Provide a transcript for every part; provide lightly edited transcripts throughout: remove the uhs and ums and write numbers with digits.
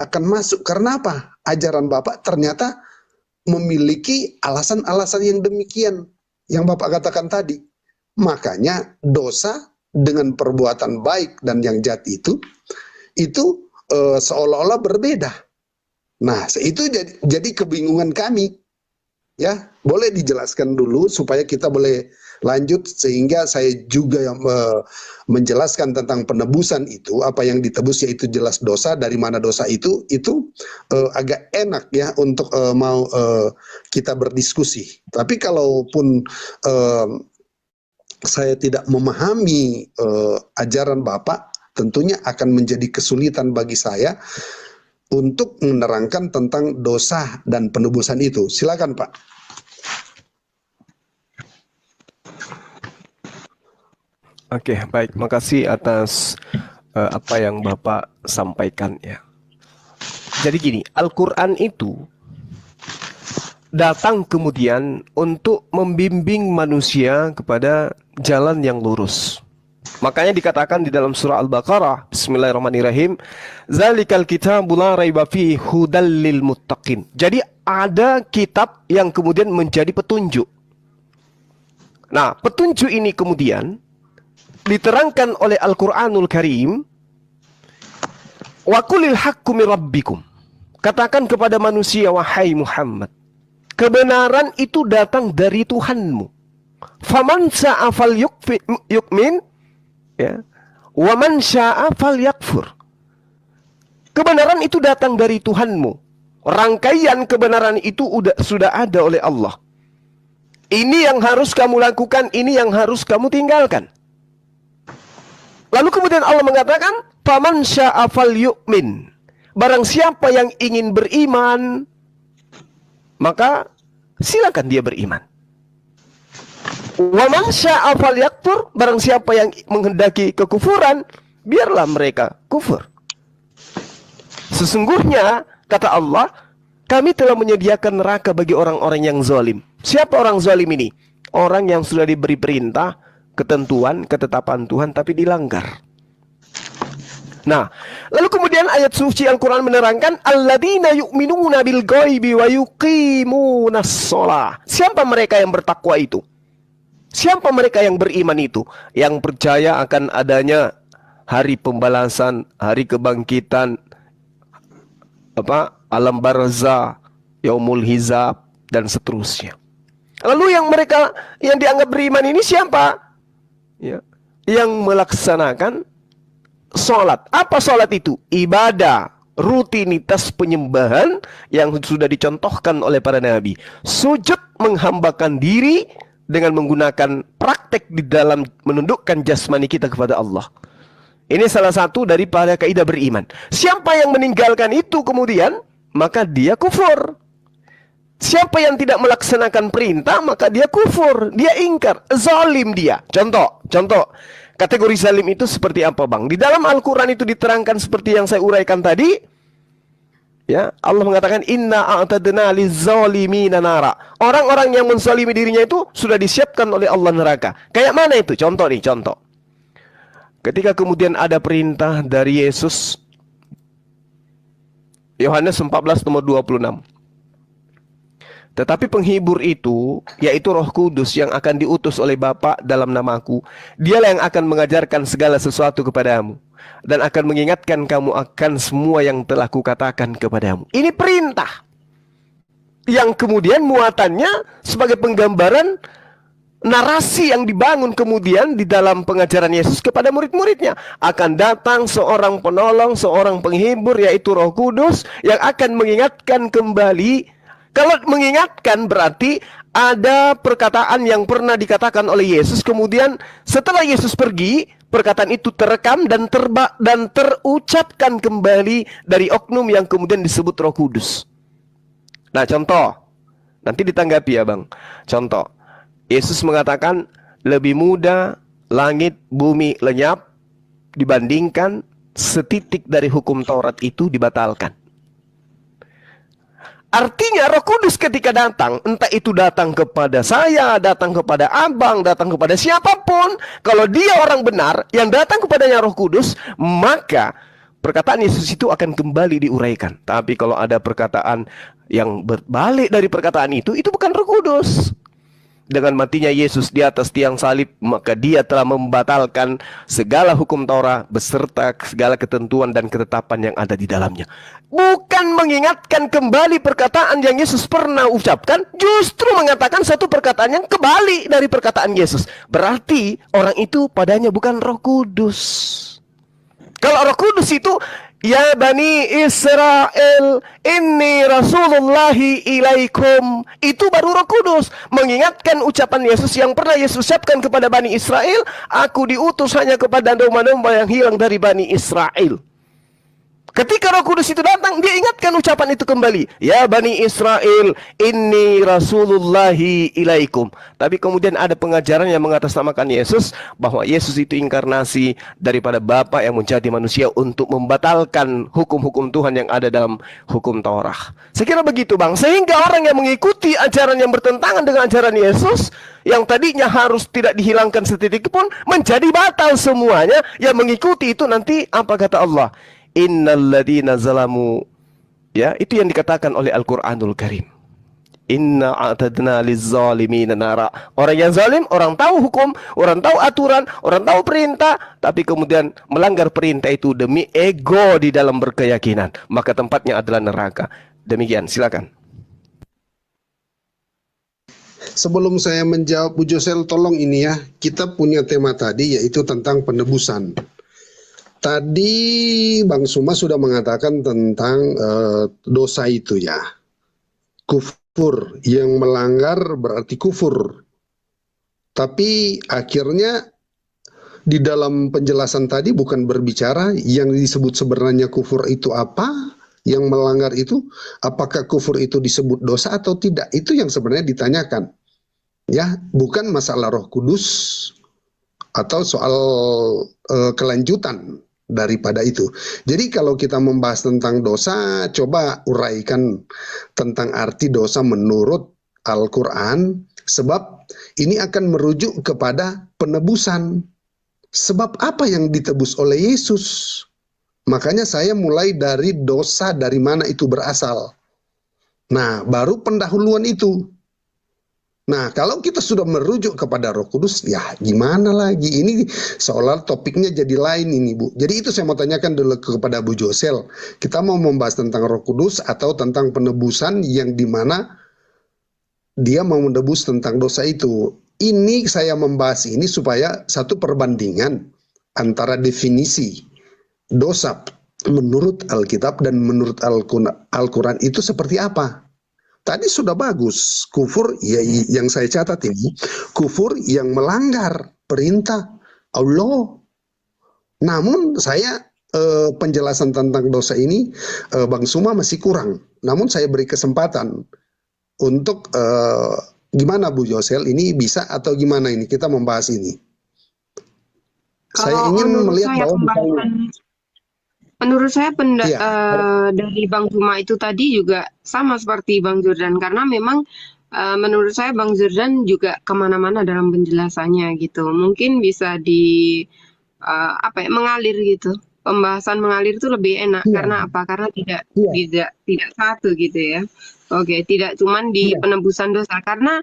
akan masuk. Karena apa? Ajaran Bapak ternyata memiliki alasan-alasan yang demikian yang Bapak katakan tadi. Makanya dosa dengan perbuatan baik dan yang jahat itu seolah-olah berbeda. Nah, itu jadi kebingungan kami. Ya, boleh dijelaskan dulu supaya kita boleh lanjut, sehingga saya juga yang menjelaskan tentang penebusan itu. Apa yang ditebus yaitu jelas dosa, dari mana dosa itu agak enak ya untuk mau kita berdiskusi. Tapi kalaupun saya tidak memahami ajaran Bapak, tentunya akan menjadi kesulitan bagi saya untuk menerangkan tentang dosa dan penebusan itu. Silakan Pak. Oke, baik. Makasih atas apa yang Bapak sampaikan ya. Jadi gini, Al-Quran itu datang kemudian untuk membimbing manusia kepada jalan yang lurus. Makanya dikatakan di dalam surah Al-Baqarah, Bismillahirrahmanirrahim, Zalikal kitabu la raiba fihi hudal lil muttaqin. Jadi ada kitab yang kemudian menjadi petunjuk. Nah, petunjuk ini kemudian diterangkan oleh Al-Quranul Karim, wa qulil haqqu mir rabbikum. Katakan kepada manusia, wahai Muhammad, kebenaran itu datang dari Tuhanmu. Faman sya'a falyu'min, ya, wa man sya'a falyakfur. Kebenaran itu datang dari Tuhanmu. Rangkaian kebenaran itu sudah ada oleh Allah. Ini yang harus kamu lakukan, ini yang harus kamu tinggalkan. Lalu kemudian Allah mengatakan, faman sya'a falyu'min. Barang siapa yang ingin beriman, maka silakan dia beriman. Wa man sya'a falyakfur. Barang siapa yang menghendaki kekufuran, biarlah mereka kufur. Sesungguhnya, kata Allah, kami telah menyediakan neraka bagi orang-orang yang zalim. Siapa orang zalim ini? Orang yang sudah diberi perintah, ketentuan, ketetapan Tuhan, tapi dilanggar. Nah, lalu kemudian ayat suci Al-Quran menerangkan, alladzina yu'minuna bil ghaibi wa yuqimunas shalah. Siapa mereka yang bertakwa itu? Siapa mereka yang beriman itu? Yang percaya akan adanya hari pembalasan, hari kebangkitan, alam barzah, yaumul hisab, dan seterusnya. Lalu yang mereka yang dianggap beriman ini siapa? Ya, yang melaksanakan sholat. Apa sholat itu? Ibadah, rutinitas penyembahan yang sudah dicontohkan oleh para nabi. Sujud, menghambakan diri dengan menggunakan praktek di dalam menundukkan jasmani kita kepada Allah. Ini salah satu daripada kaidah beriman. Siapa yang meninggalkan itu kemudian, maka dia kufur. Siapa yang tidak melaksanakan perintah, maka dia kufur, dia ingkar, zalim dia. Contoh, kategori zalim itu seperti apa, Bang? Di dalam Al-Quran itu diterangkan seperti yang saya uraikan tadi. Ya, Allah mengatakan, inna a'tadna liz-zalimina nara. Orang-orang yang menzalimi dirinya itu sudah disiapkan oleh Allah neraka. Kayak mana itu? Contoh. Ketika kemudian ada perintah dari Yesus, Yohanes 14 nomor 26. Tetapi penghibur itu, yaitu Roh Kudus yang akan diutus oleh Bapa dalam namaku, dialah yang akan mengajarkan segala sesuatu kepadamu, dan akan mengingatkan kamu akan semua yang telah kukatakan kepadamu. Ini perintah, yang kemudian muatannya sebagai penggambaran narasi yang dibangun kemudian di dalam pengajaran Yesus kepada murid-muridnya. Akan datang seorang penolong, seorang penghibur, yaitu Roh Kudus, yang akan mengingatkan kembali. Kalau mengingatkan berarti ada perkataan yang pernah dikatakan oleh Yesus, kemudian setelah Yesus pergi, perkataan itu terekam dan terucapkan kembali dari oknum yang kemudian disebut Roh Kudus. Nah, contoh, nanti ditanggapi ya Bang. Contoh, Yesus mengatakan lebih mudah langit bumi lenyap dibandingkan setitik dari hukum Taurat itu dibatalkan. Artinya Roh Kudus ketika datang, entah itu datang kepada saya, datang kepada abang, datang kepada siapapun, kalau dia orang benar yang datang kepadanya Roh Kudus, maka perkataan Yesus itu akan kembali diuraikan. Tapi kalau ada perkataan yang berbalik dari perkataan itu bukan Roh Kudus. Dengan matinya Yesus di atas tiang salib, maka dia telah membatalkan segala hukum Taurat beserta segala ketentuan dan ketetapan yang ada di dalamnya. Bukan mengingatkan kembali perkataan yang Yesus pernah ucapkan, justru mengatakan satu perkataan yang kebalik dari perkataan Yesus. Berarti orang itu padanya bukan Roh Kudus. Kalau Roh Kudus itu, ya Bani Israel, inni Rasulullahi ilaikum, itu baru Roh Kudus. Mengingatkan ucapan Yesus yang pernah Yesus ucapkan kepada Bani Israel, aku diutus hanya kepada domba-domba yang hilang dari Bani Israel. Ketika Roh Kudus itu datang, dia ingatkan ucapan itu kembali. Ya Bani Israel, inni Rasulullahi ilaikum. Tapi kemudian ada pengajaran yang mengatasnamakan Yesus, bahwa Yesus itu inkarnasi daripada Bapa yang menjadi manusia untuk membatalkan hukum-hukum Tuhan yang ada dalam hukum Taurat. Saya kira begitu Bang. Sehingga orang yang mengikuti ajaran yang bertentangan dengan ajaran Yesus, yang tadinya harus tidak dihilangkan setitik pun, menjadi batal semuanya. Yang mengikuti itu nanti apa kata Allah? Innalladzina zalamu, ya, itu yang dikatakan oleh Al-Qur'anul Karim. Inna a'tadna lizzalimina nara. Orang yang zalim, orang tahu hukum, orang tahu aturan, orang tahu perintah, tapi kemudian melanggar perintah itu demi ego di dalam berkeyakinan, maka tempatnya adalah neraka. Demikian, silakan. Sebelum saya menjawab Bu Josel, tolong ini ya, kita punya tema tadi yaitu tentang penebusan. Tadi Bang Suma sudah mengatakan tentang dosa itu ya. Kufur, yang melanggar berarti kufur. Tapi akhirnya di dalam penjelasan tadi bukan berbicara yang disebut sebenarnya kufur itu apa, yang melanggar itu, apakah kufur itu disebut dosa atau tidak. Itu yang sebenarnya ditanyakan. Ya, bukan masalah Roh Kudus atau soal kelanjutan daripada itu. Jadi kalau kita membahas tentang dosa, coba uraikan tentang arti dosa menurut Al-Quran, sebab ini akan merujuk kepada penebusan. Sebab apa yang ditebus oleh Yesus? Makanya saya mulai dari dosa dari mana itu berasal. Nah, baru pendahuluan itu. Nah, kalau kita sudah merujuk kepada Roh Kudus, ya gimana lagi? Ini seolah topiknya jadi lain ini, Bu. Jadi itu saya mau tanyakan dulu kepada Bu Josel. Kita mau membahas tentang Roh Kudus atau tentang penebusan yang dimana dia mau menebus tentang dosa itu. Ini saya membahas ini supaya satu perbandingan antara definisi dosa menurut Alkitab dan menurut Al-Quran itu seperti apa. Tadi sudah bagus, kufur ya, yang saya catat ini, kufur yang melanggar perintah Allah. Namun saya penjelasan tentang dosa ini Bang Suma masih kurang. Namun saya beri kesempatan untuk gimana Bu Josel, ini bisa atau gimana ini kita membahas ini. Saya ingin melihat bahwa menurut saya dari Bang Juma itu tadi juga sama seperti Bang Jordan, karena memang menurut saya Bang Jordan juga kemana-mana dalam penjelasannya gitu. Mungkin bisa mengalir gitu. Pembahasan mengalir itu lebih enak karena apa? Karena tidak satu gitu ya. Oke, tidak cuman di penebusan dosa, karena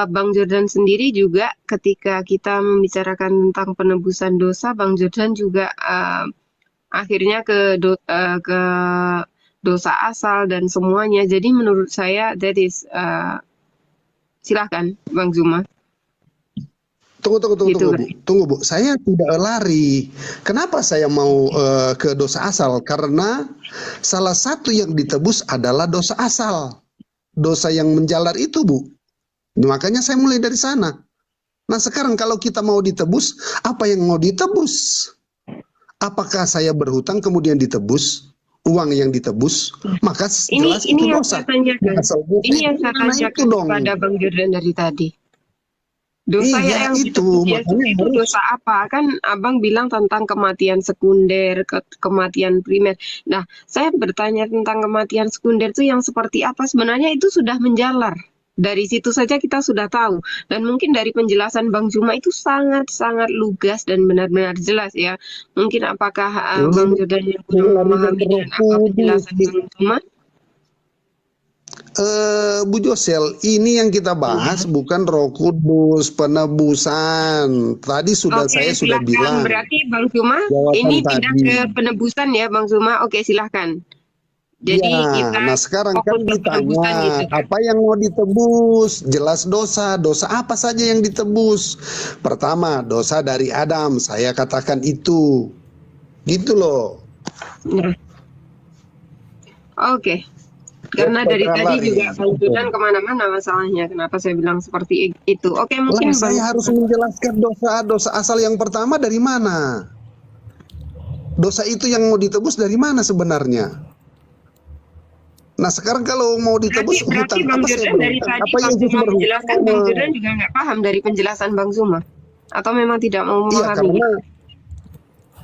Bang Jordan sendiri juga ketika kita membicarakan tentang penebusan dosa, Bang Jordan juga akhirnya ke dosa asal dan semuanya. Jadi menurut saya that is silahkan Bang Zuma. Tunggu Bu. Saya tidak lari. Kenapa saya mau ke dosa asal? Karena salah satu yang ditebus adalah dosa asal. Dosa yang menjalar itu, Bu. Makanya saya mulai dari sana. Nah, sekarang kalau kita mau ditebus, apa yang mau ditebus? Apakah saya berhutang kemudian ditebus? Uang yang ditebus? Maka jelas itu dosa. Ini yang saya tanyakan kepada Bang Jordan dari tadi. Dosa yang ditebus itu dosa apa? Kan Abang bilang tentang kematian sekunder, kematian primer. Nah, saya bertanya tentang kematian sekunder itu yang seperti apa? Sebenarnya itu sudah menjalar. Dari situ saja kita sudah tahu. Dan mungkin dari penjelasan Bang Juma itu sangat-sangat lugas dan benar-benar jelas ya. Mungkin apakah Bang Jordan yang belum memahami dengan apa penjelasan Bang Juma? Bu Josel, ini yang kita bahas bukan Roh Kudus, penebusan. Tadi sudah saya sudah bilang. Berarti Bang Juma ini pindah ke penebusan ya Bang Juma. Oke, silahkan. Jadi ya, nah sekarang kan ditanya gitu, apa yang mau ditebus? Jelas dosa. Dosa apa saja yang ditebus? Pertama, dosa dari Adam. Saya katakan itu. Gitu loh. Nah. Oke. Karena dari tadi juga Bang Jordan kemana-mana masalahnya. Kenapa saya bilang seperti itu? Oke, mungkin saya harus menjelaskan dosa asal yang pertama dari mana? Dosa itu yang mau ditebus dari mana sebenarnya? Nah sekarang kalau mau ditebus berarti Bang Jordan dari tadi Bang Zuma menjelaskan, Bang Jordan juga nggak paham dari penjelasan Bang Zuma, atau memang tidak mau memahami?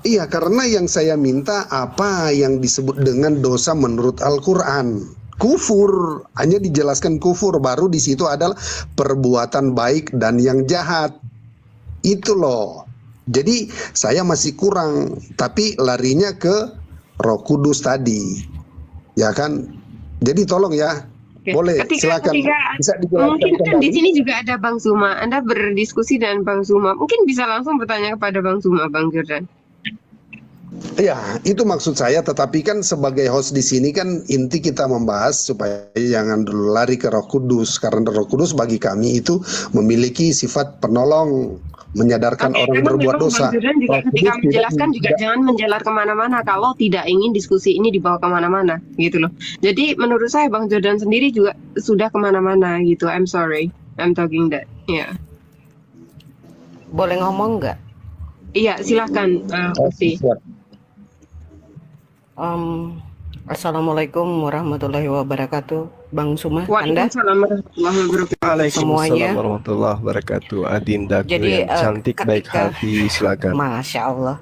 Iya, karena yang saya minta apa yang disebut dengan dosa menurut Al-Quran. Kufur, hanya dijelaskan kufur, baru di situ adalah perbuatan baik dan yang jahat. Itu loh. Jadi saya masih kurang, tapi larinya ke Roh Kudus tadi, ya kan? Jadi tolong ya, boleh silakan. Bisa mungkin kan di sini juga ada Bang Zuma. Anda berdiskusi dengan Bang Zuma, mungkin bisa langsung bertanya kepada Bang Zuma, Bang Jordan. Ya, itu maksud saya. Tetapi kan sebagai host di sini kan inti kita membahas supaya jangan dulu lari ke Roh Kudus, karena Roh Kudus bagi kami itu memiliki sifat penolong, menyadarkan orang berbuat dosa. Bang Jordan juga ketika menjelaskan juga jangan menjalar kemana-mana kalau tidak ingin diskusi ini dibawa kemana-mana, gitu loh. Jadi menurut saya Bang Jordan sendiri juga sudah kemana-mana gitu. I'm sorry, I'm talking that. Ya. Boleh ngomong nggak? Iya, silahkan. Assalamualaikum warahmatullahi wabarakatuh, Bang Zuma. Waalaikumsalam warahmatullahi wabarakatuh. Semuanya. Warahmatullahi wabarakatuh. Adinda yang cantik, baik hati, silakan. Masya Allah.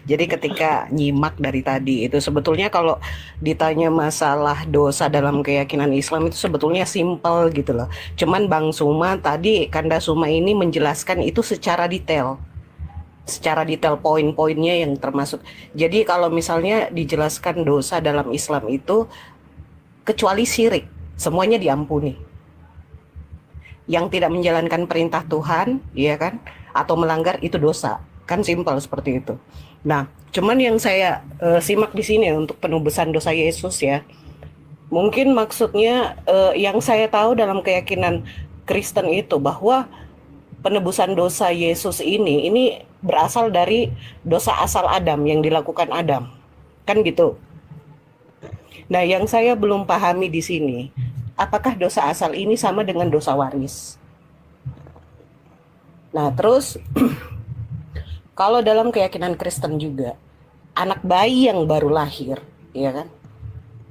Jadi ketika nyimak dari tadi itu sebetulnya kalau ditanya masalah dosa dalam keyakinan Islam itu sebetulnya simpel gitu loh. Cuman Bang Zuma tadi, Kanda Zuma ini menjelaskan itu secara detail poin-poinnya yang termasuk. Jadi kalau misalnya dijelaskan dosa dalam Islam itu kecuali syirik, semuanya diampuni. Yang tidak menjalankan perintah Tuhan, ya kan, atau melanggar itu dosa, kan simpel seperti itu. Nah, cuman yang saya simak di sini untuk penebusan dosa Yesus ya, mungkin maksudnya yang saya tahu dalam keyakinan Kristen itu bahwa penebusan dosa Yesus ini berasal dari dosa asal Adam yang dilakukan Adam, kan gitu. Nah, yang saya belum pahami di sini, apakah dosa asal ini sama dengan dosa waris? Nah, terus kalau dalam keyakinan Kristen juga, anak bayi yang baru lahir, ya kan,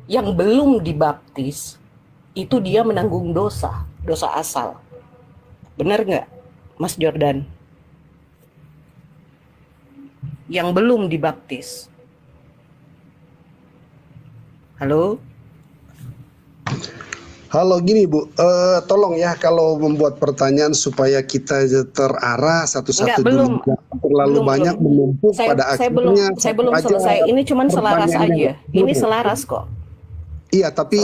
yang belum dibaptis, itu dia menanggung dosa asal. Benar nggak, Mas Jordan? Yang belum dibaptis. Halo? Halo, gini Bu, tolong ya kalau membuat pertanyaan supaya kita terarah satu-satu dulu, terlalu banyak menumpuk pada akhirnya. Saya belum selesai, ini cuma selaras aja. Ini selaras kok. Iya, tapi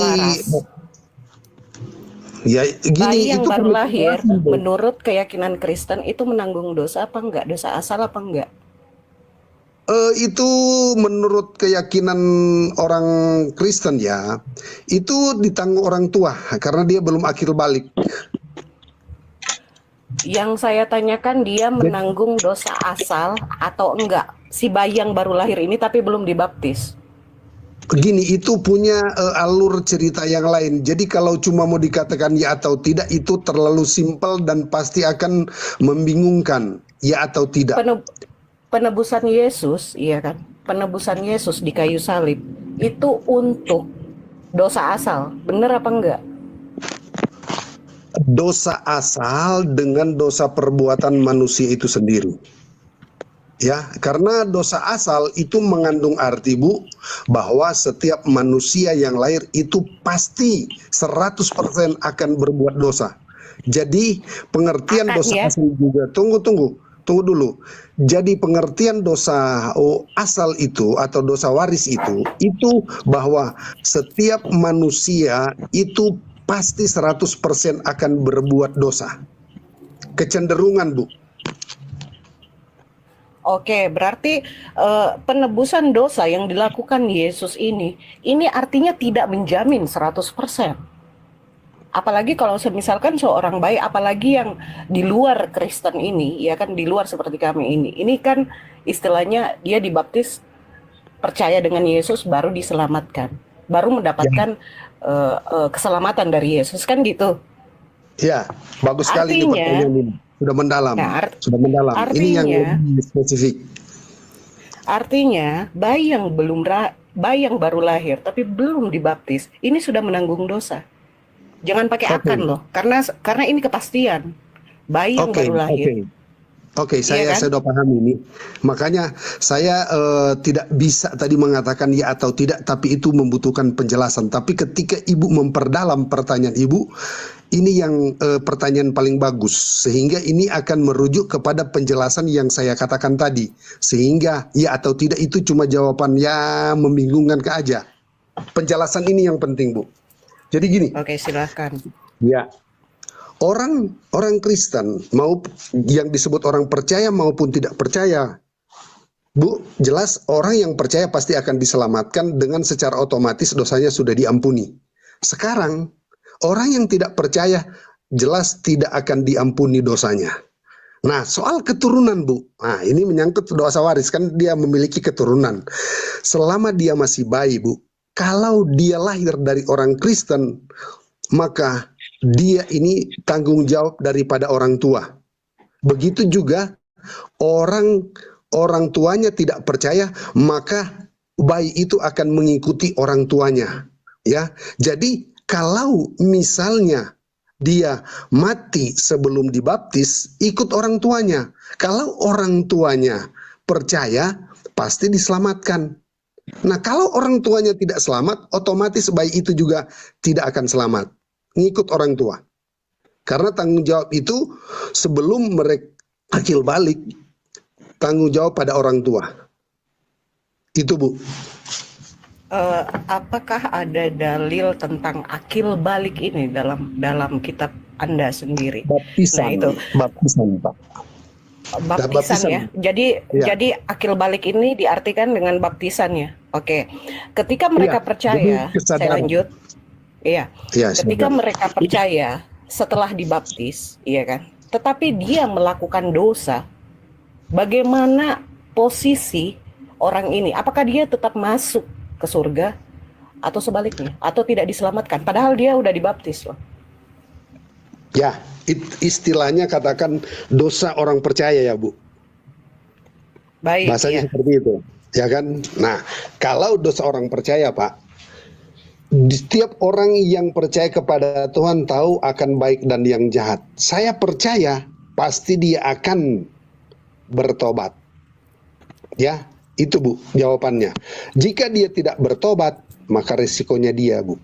ya gini, bayi yang itu baru lahir menurut keyakinan Kristen itu menanggung dosa apa enggak? Dosa asal apa enggak? Itu menurut keyakinan orang Kristen ya, itu ditanggung orang tua karena dia belum akil balik. Yang saya tanyakan, dia menanggung dosa asal atau enggak? Si bayi yang baru lahir ini tapi belum dibaptis. Gini, itu punya alur cerita yang lain. Jadi kalau cuma mau dikatakan ya atau tidak, itu terlalu simpel dan pasti akan membingungkan, ya atau tidak. Penebusan Yesus, iya kan? Penebusan Yesus di kayu salib itu untuk dosa asal, bener apa enggak? Dosa asal dengan dosa perbuatan manusia itu sendiri. Ya, karena dosa asal itu mengandung arti, Bu, bahwa setiap manusia yang lahir itu pasti 100% akan berbuat dosa. Jadi pengertian Akan dosa ya. asal juga, tunggu dulu. Jadi pengertian dosa asal itu atau dosa waris itu bahwa setiap manusia itu pasti 100% akan berbuat dosa. Kecenderungan, Bu. Oke, berarti penebusan dosa yang dilakukan Yesus ini artinya tidak menjamin 100%. Apalagi kalau misalkan seorang baik, apalagi yang di luar Kristen ini, ya kan, di luar seperti kami ini kan istilahnya dia dibaptis, percaya dengan Yesus, baru diselamatkan, baru mendapatkan keselamatan dari Yesus, kan gitu. Ya, bagus sekali itu Artinya, pertanyaan ini. Sudah mendalam, nah, sudah mendalam. Ini yang artinya, lebih spesifik. artinya bayi yang baru lahir tapi belum dibaptis, ini sudah menanggung dosa. Jangan pakai akan loh, karena ini kepastian. Bayi yang baru lahir. Oke, Iya kan? saya sudah paham ini. Makanya saya tidak bisa tadi mengatakan ya atau tidak, tapi itu membutuhkan penjelasan. Tapi ketika Ibu memperdalam pertanyaan Ibu, ini yang pertanyaan paling bagus. Sehingga ini akan merujuk kepada penjelasan yang saya katakan tadi. Sehingga ya atau tidak itu cuma jawaban ya membingungkan aja. Penjelasan ini yang penting, Bu. Jadi gini. Oke, silakan. Ya. Orang Kristen mau yang disebut orang percaya maupun tidak percaya, Bu, jelas orang yang percaya pasti akan diselamatkan dengan secara otomatis dosanya sudah diampuni. Sekarang orang yang tidak percaya jelas tidak akan diampuni dosanya. Nah, soal keturunan, Bu. Nah, ini menyangkut dosa waris, kan dia memiliki keturunan. Selama dia masih bayi, Bu, kalau dia lahir dari orang Kristen, maka dia ini tanggung jawab daripada orang tua. Begitu juga orang tuanya tidak percaya, maka bayi itu akan mengikuti orang tuanya. Ya, jadi kalau misalnya dia mati sebelum dibaptis, ikut orang tuanya. Kalau orang tuanya percaya, pasti diselamatkan. Nah, kalau orang tuanya tidak selamat, otomatis bayi itu juga tidak akan selamat. Ngikut orang tua. Karena tanggung jawab itu sebelum mereka akil balik, tanggung jawab pada orang tua. Itu, Bu. Apakah ada dalil tentang akil balik ini dalam kitab Anda sendiri? Baptisan, nah, itu baptisan, Pak. Baptisan ya. Jadi akil balik ini diartikan dengan baptisan ya. Oke. Ketika mereka percaya, saya lanjut. Iya. Ketika mereka percaya setelah dibaptis, iya kan? Tetapi dia melakukan dosa, bagaimana posisi orang ini? Apakah dia tetap masuk ke surga atau sebaliknya? Atau tidak diselamatkan? Padahal dia udah dibaptis loh. Ya, istilahnya katakan dosa orang percaya ya, Bu. Baik. Bahasanya seperti itu, ya kan? Nah, kalau dosa orang percaya, Pak, setiap orang yang percaya kepada Tuhan tahu akan baik dan yang jahat. Saya percaya pasti dia akan bertobat. Ya, itu, Bu, jawabannya. Jika dia tidak bertobat, maka resikonya dia, Bu.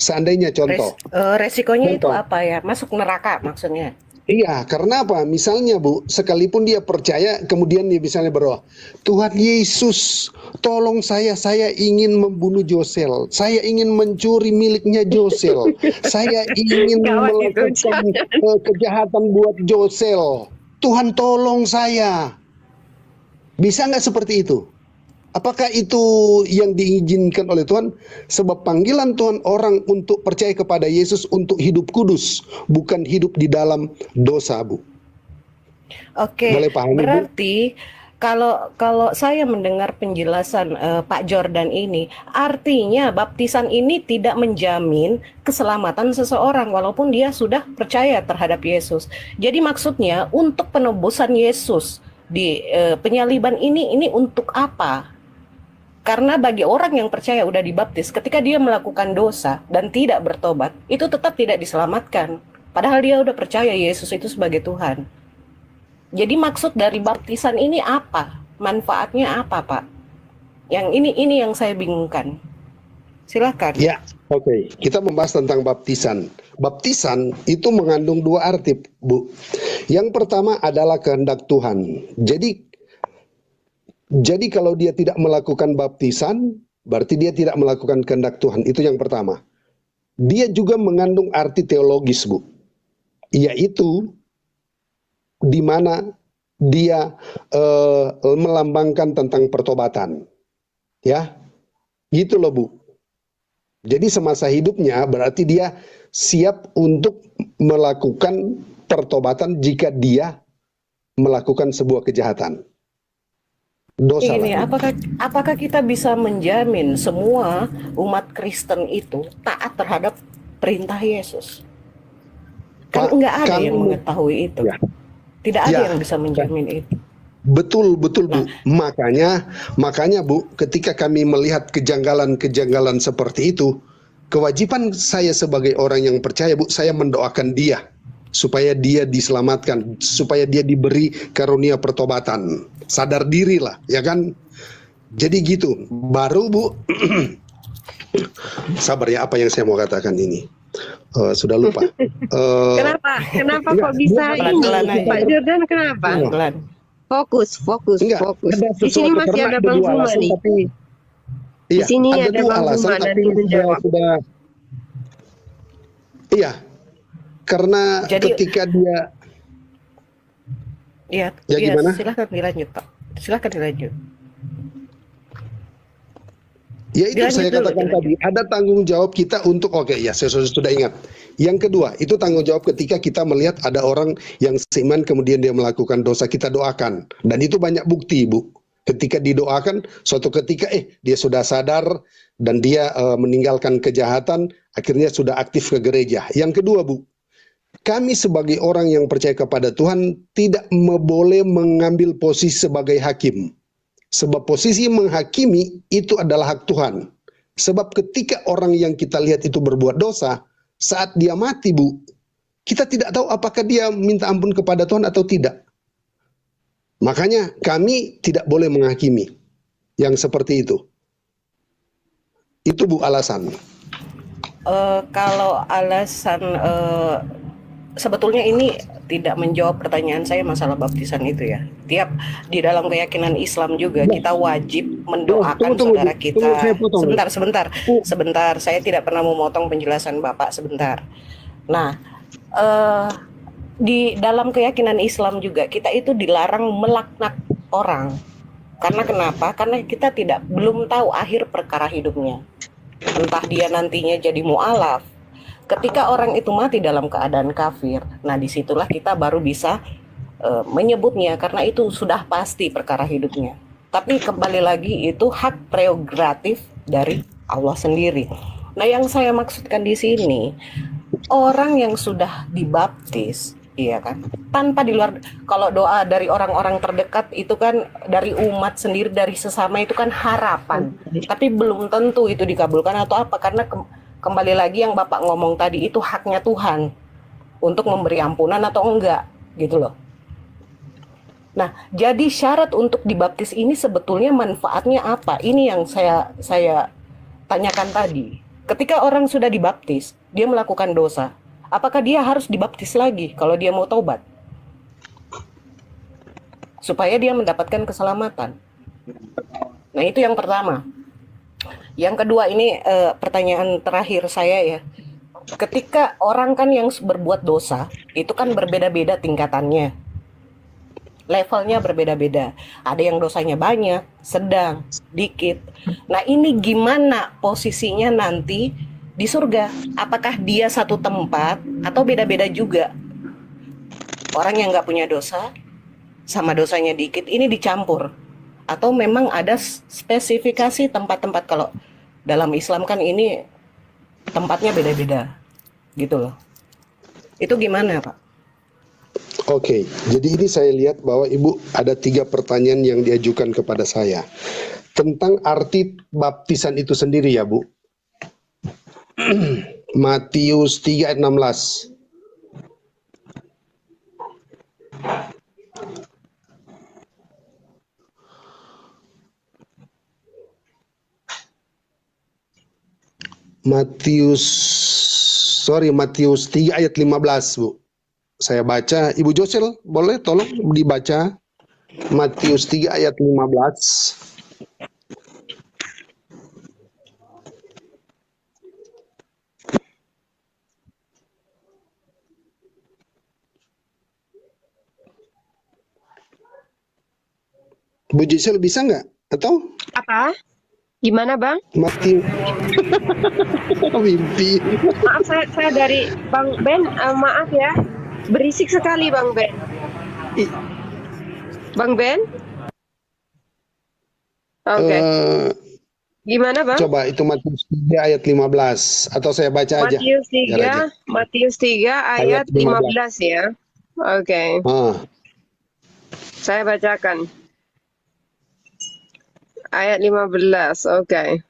Seandainya contoh. Resikonya itu apa ya? Masuk neraka maksudnya? Iya, karena apa? Misalnya, Bu, sekalipun dia percaya, kemudian dia misalnya berdoa, Tuhan Yesus, tolong saya ingin membunuh Josel, saya ingin mencuri miliknya Josel, saya ingin melakukan kejahatan buat Josel, Tuhan tolong saya. Bisa nggak seperti itu? Apakah itu yang diizinkan oleh Tuhan? Sebab panggilan Tuhan orang untuk percaya kepada Yesus untuk hidup kudus, bukan hidup di dalam dosa, Bu. Oke, berarti kalau saya mendengar penjelasan Pak Jordan ini, artinya baptisan ini tidak menjamin keselamatan seseorang walaupun dia sudah percaya terhadap Yesus. Jadi maksudnya untuk penebusan Yesus di penyaliban ini untuk apa? Karena bagi orang yang percaya udah dibaptis, ketika dia melakukan dosa dan tidak bertobat, itu tetap tidak diselamatkan. Padahal dia udah percaya Yesus itu sebagai Tuhan. Jadi maksud dari baptisan ini apa? manfaatnya apa, Pak? Yang ini yang saya bingungkan. Silakan. Ya, oke. Kita membahas tentang baptisan. Baptisan itu mengandung dua arti, Bu. Yang pertama adalah kehendak Tuhan. Jadi kalau dia tidak melakukan baptisan, berarti dia tidak melakukan kehendak Tuhan. Itu yang pertama. Dia juga mengandung arti teologis, Bu. Yaitu di mana dia melambangkan tentang pertobatan. Ya. Gitu loh, Bu. Jadi semasa hidupnya berarti dia siap untuk melakukan pertobatan jika dia melakukan sebuah kejahatan. Dosa. Ini apakah kita bisa menjamin semua umat Kristen itu taat terhadap perintah Yesus? Kan enggak ada yang mengetahui itu. Ya. Tidak ada yang bisa menjamin itu. Betul, Bu. Makanya Bu, ketika kami melihat kejanggalan-kejanggalan seperti itu, kewajiban saya sebagai orang yang percaya, Bu, saya mendoakan dia supaya dia diselamatkan, supaya dia diberi karunia pertobatan. Sadar diri lah, ya kan? Jadi gitu. Baru, Bu, sabar ya, apa yang saya mau katakan ini. Sudah lupa. Kenapa kok bisa ini, Pak Jordan? Kenapa? Fokus. Di sini masih ada Bang Zuma nih. Di sini ada Bang Zuma dari menjawab. Iya, karena ketika dia. Iya, gimana? Silakan dilanjut, Pak. Silakan dilanjut. Ya itu saya katakan tadi, ada tanggung jawab kita untuk, saya sudah ingat. Yang kedua, itu tanggung jawab ketika kita melihat ada orang yang seiman kemudian dia melakukan dosa, kita doakan. Dan itu banyak bukti, Bu. Ketika didoakan, suatu ketika dia sudah sadar dan dia meninggalkan kejahatan, akhirnya sudah aktif ke gereja. Yang kedua, Bu, kami sebagai orang yang percaya kepada Tuhan tidak boleh mengambil posisi sebagai hakim. Sebab posisi menghakimi itu adalah hak Tuhan. Sebab ketika orang yang kita lihat itu berbuat dosa, saat dia mati, Bu, kita tidak tahu apakah dia minta ampun kepada Tuhan atau tidak. Makanya kami tidak boleh menghakimi yang seperti itu. Itu, Bu, alasan. Kalau alasan sebetulnya ini tidak menjawab pertanyaan saya masalah baptisan itu ya. Tiap di dalam keyakinan Islam juga kita wajib mendoakan saudara kita. Sebentar. Saya tidak pernah memotong penjelasan Bapak sebentar. Nah, di dalam keyakinan Islam juga kita itu dilarang melaknat orang. Karena kenapa? Karena kita belum tahu akhir perkara hidupnya. Entah dia nantinya jadi mu'alaf. Ketika orang itu mati dalam keadaan kafir, nah disitulah kita baru bisa menyebutnya karena itu sudah pasti perkara hidupnya. Tapi kembali lagi itu hak prerogatif dari Allah sendiri. Nah yang saya maksudkan di sini, orang yang sudah dibaptis, iya kan, tanpa di luar, kalau doa dari orang-orang terdekat itu kan dari umat sendiri, dari sesama itu kan harapan. Tapi belum tentu itu dikabulkan atau apa, karena kembali lagi yang Bapak ngomong tadi itu haknya Tuhan untuk memberi ampunan atau enggak gitu loh. Nah, jadi syarat untuk dibaptis ini sebetulnya manfaatnya apa? Ini yang saya tanyakan tadi. Ketika orang sudah dibaptis, dia melakukan dosa, apakah dia harus dibaptis lagi kalau dia mau taubat? Supaya dia mendapatkan keselamatan. Nah, itu yang pertama. Yang kedua ini pertanyaan terakhir saya ya. Ketika orang kan yang berbuat dosa itu kan berbeda-beda tingkatannya. Levelnya berbeda-beda. Ada yang dosanya banyak, sedang, dikit. Nah ini gimana posisinya nanti di surga? Apakah dia satu tempat atau beda-beda juga? Orang yang nggak punya dosa sama dosanya dikit ini dicampur. Atau memang ada spesifikasi tempat-tempat, kalau dalam Islam kan ini tempatnya beda-beda gitu loh. Itu gimana Pak? Oke, jadi ini saya lihat bahwa Ibu ada 3 pertanyaan yang diajukan kepada saya tentang arti baptisan itu sendiri ya Bu. Matius 3 ayat 16. Matius, Matius 3 ayat 15, Bu. Saya baca, Ibu Josel boleh tolong dibaca Matius 3 ayat 15. Bu Josel bisa nggak? Atau Apa? Gimana, Bang? Matius mimpi. Maaf, saya dari Bang Ben. Maaf ya, berisik sekali Bang Ben. Bang Ben? Oke. Gimana, Bang? Coba itu Matius 3 ayat 15 atau saya baca aja. Matius 3 ayat 15 ya. Oke. Saya bacakan. Ayat 15, oke.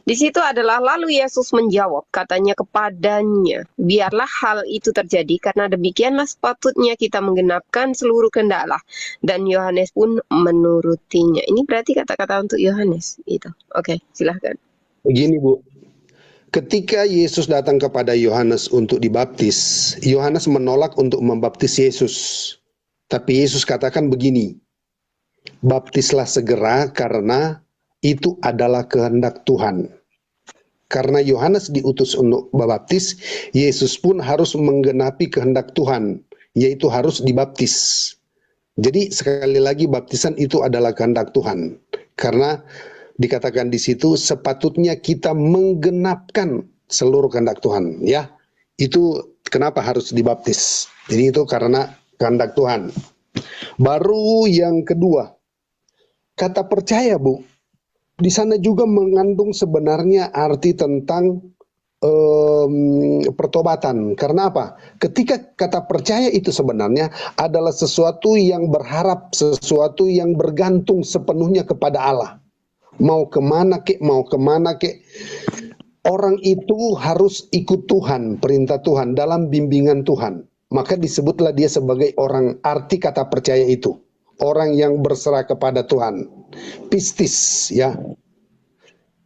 Di situ adalah lalu Yesus menjawab, katanya kepadanya, biarlah hal itu terjadi karena demikianlah sepatutnya kita menggenapkan seluruh kehendak Allah. Dan Yohanes pun menurutinya. Ini berarti kata-kata untuk Yohanes itu. Oke, silahkan. Begini, Bu. Ketika Yesus datang kepada Yohanes untuk dibaptis, Yohanes menolak untuk membaptis Yesus. Tapi Yesus katakan begini, baptislah segera karena itu adalah kehendak Tuhan. Karena Yohanes diutus untuk membaptis, Yesus pun harus menggenapi kehendak Tuhan, yaitu harus dibaptis. Jadi sekali lagi baptisan itu adalah kehendak Tuhan. Karena dikatakan di situ sepatutnya kita menggenapkan seluruh kehendak Tuhan, ya. Itu kenapa harus dibaptis. Jadi itu karena kehendak Tuhan. Baru yang kedua, kata percaya, Bu, di sana juga mengandung sebenarnya arti tentang pertobatan. Karena apa? Ketika kata percaya itu sebenarnya adalah sesuatu yang berharap, sesuatu yang bergantung sepenuhnya kepada Allah. Mau kemana kek, orang itu harus ikut Tuhan, perintah Tuhan, dalam bimbingan Tuhan. Maka disebutlah dia sebagai orang, arti kata percaya itu. Orang yang berserah kepada Tuhan. Pistis, ya.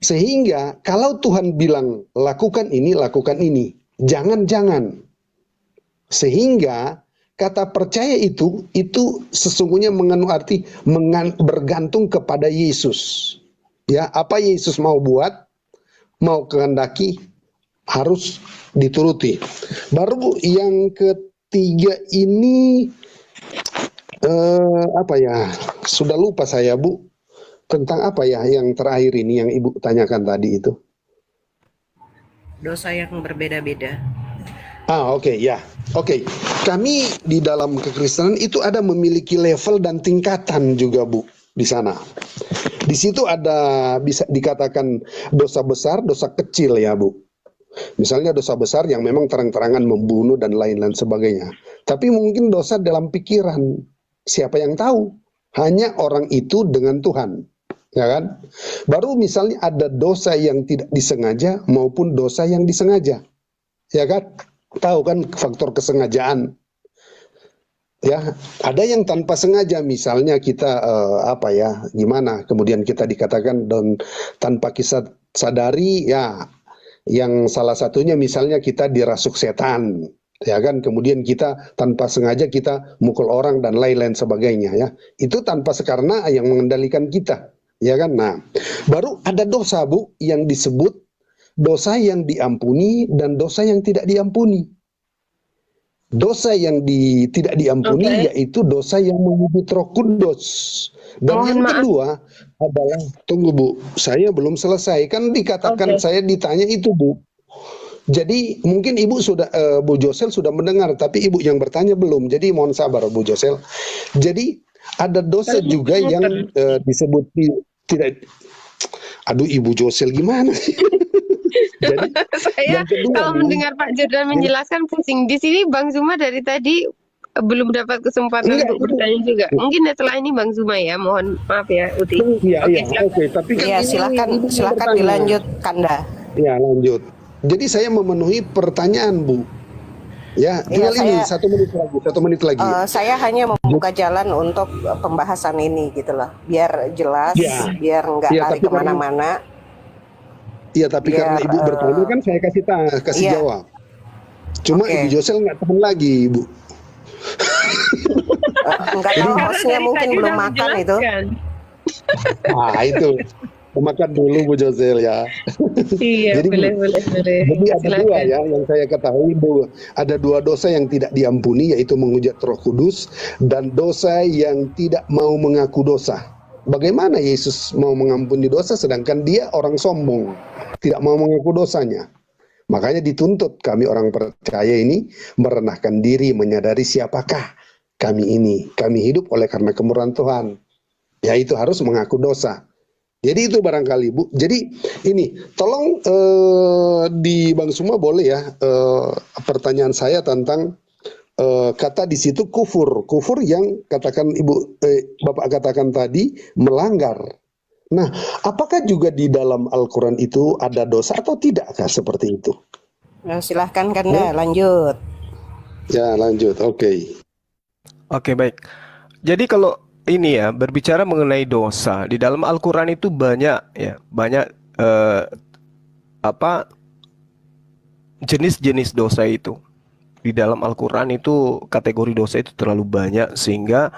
Sehingga kalau Tuhan bilang lakukan ini, jangan-jangan. Sehingga kata percaya itu sesungguhnya mengandung arti bergantung kepada Yesus. Ya, apa Yesus mau buat, mau kehendaki, harus dituruti. Baru yang ketiga ini apa ya? Sudah lupa saya, Bu. Tentang apa ya yang terakhir ini yang Ibu tanyakan tadi itu? Dosa yang berbeda-beda. Oke, ya. Oke. Kami di dalam kekristenan itu ada memiliki level dan tingkatan juga, Bu, di sana. Di situ ada bisa dikatakan dosa besar, dosa kecil, ya, Bu. Misalnya dosa besar yang memang terang-terangan membunuh dan lain-lain sebagainya. Tapi mungkin dosa dalam pikiran, siapa yang tahu? Hanya orang itu dengan Tuhan, ya kan? Baru misalnya ada dosa yang tidak disengaja maupun dosa yang disengaja, ya kan? Tahu kan faktor kesengajaan? Ya, ada yang tanpa sengaja, misalnya kita gimana? Kemudian kita dikatakan dan tanpa kita sadari, ya. Yang salah satunya misalnya kita dirasuk setan, ya kan? Kemudian kita tanpa sengaja kita mukul orang dan lain-lain sebagainya, ya. Itu tanpa sekarena yang mengendalikan kita, ya kan? Nah, baru ada dosa, Bu, yang disebut dosa yang diampuni dan dosa yang tidak diampuni. Dosa yang tidak diampuni yaitu dosa yang menyebut Roh Kudus. Dan yang kedua adalah, tunggu, Bu, saya belum selesai. Kan dikatakan saya ditanya itu, Bu. Jadi mungkin Ibu sudah, Bu Josel sudah mendengar, tapi Ibu yang bertanya belum. Jadi mohon sabar, Bu Josel. Jadi ada dosa juga yang disebut tidak. Aduh, Ibu Josel gimana sih? Jadi, saya kalau mendengar Pak Jordan menjelaskan pusing. Di sini Bang Zuma dari tadi belum dapat kesempatan untuk bertanya juga. Mungkin setelah ini Bang Zuma, ya. Mohon maaf ya, Uti. Tapi kan ya, silakan dilanjut, Kanda. Ya, lanjut. Jadi saya memenuhi pertanyaan, Bu. Ya, tinggal ini 1 menit lagi. Saya hanya membuka jalan untuk pembahasan ini, gitu loh. Biar jelas, biar nggak lari kemana-mana. Iya, tapi Biar karena Ibu bertanya kan saya kasih iya, jawab. Cuma oke. Ibu Josel nggak tahan lagi, Ibu. Enggak Jadi, tahu Karena hostnya dari mungkin tadi belum udah makan itu. menjelaskan. itu makan dulu Bu Josel ya. Iya, Jadi boleh, boleh, boleh. Jadi ada dua Silakan. ya yang saya ketahui, Bu. Ada dua dosa yang tidak diampuni, yaitu menghujat Roh Kudus dan dosa yang tidak mau mengaku dosa. Bagaimana Yesus mau mengampuni dosa sedangkan dia orang sombong, tidak mau mengaku dosanya. Makanya dituntut kami orang percaya ini merendahkan diri, menyadari siapakah kami ini. Kami hidup oleh karena kemurahan Tuhan. Yaitu harus mengaku dosa. Jadi itu barangkali, Bu. Jadi ini tolong di Bang Suma boleh ya pertanyaan saya tentang kata di situ kufur yang katakan Bapak katakan tadi melanggar. Nah, apakah juga di dalam Al-Quran itu ada dosa atau tidakkah seperti itu? Nah, silahkan Kanda, lanjut. Ya, lanjut. Oke. Oke, baik. Jadi kalau ini ya berbicara mengenai dosa di dalam Al-Quran itu banyak ya, banyak jenis-jenis dosa itu. Di dalam Al-Quran itu kategori dosa itu terlalu banyak sehingga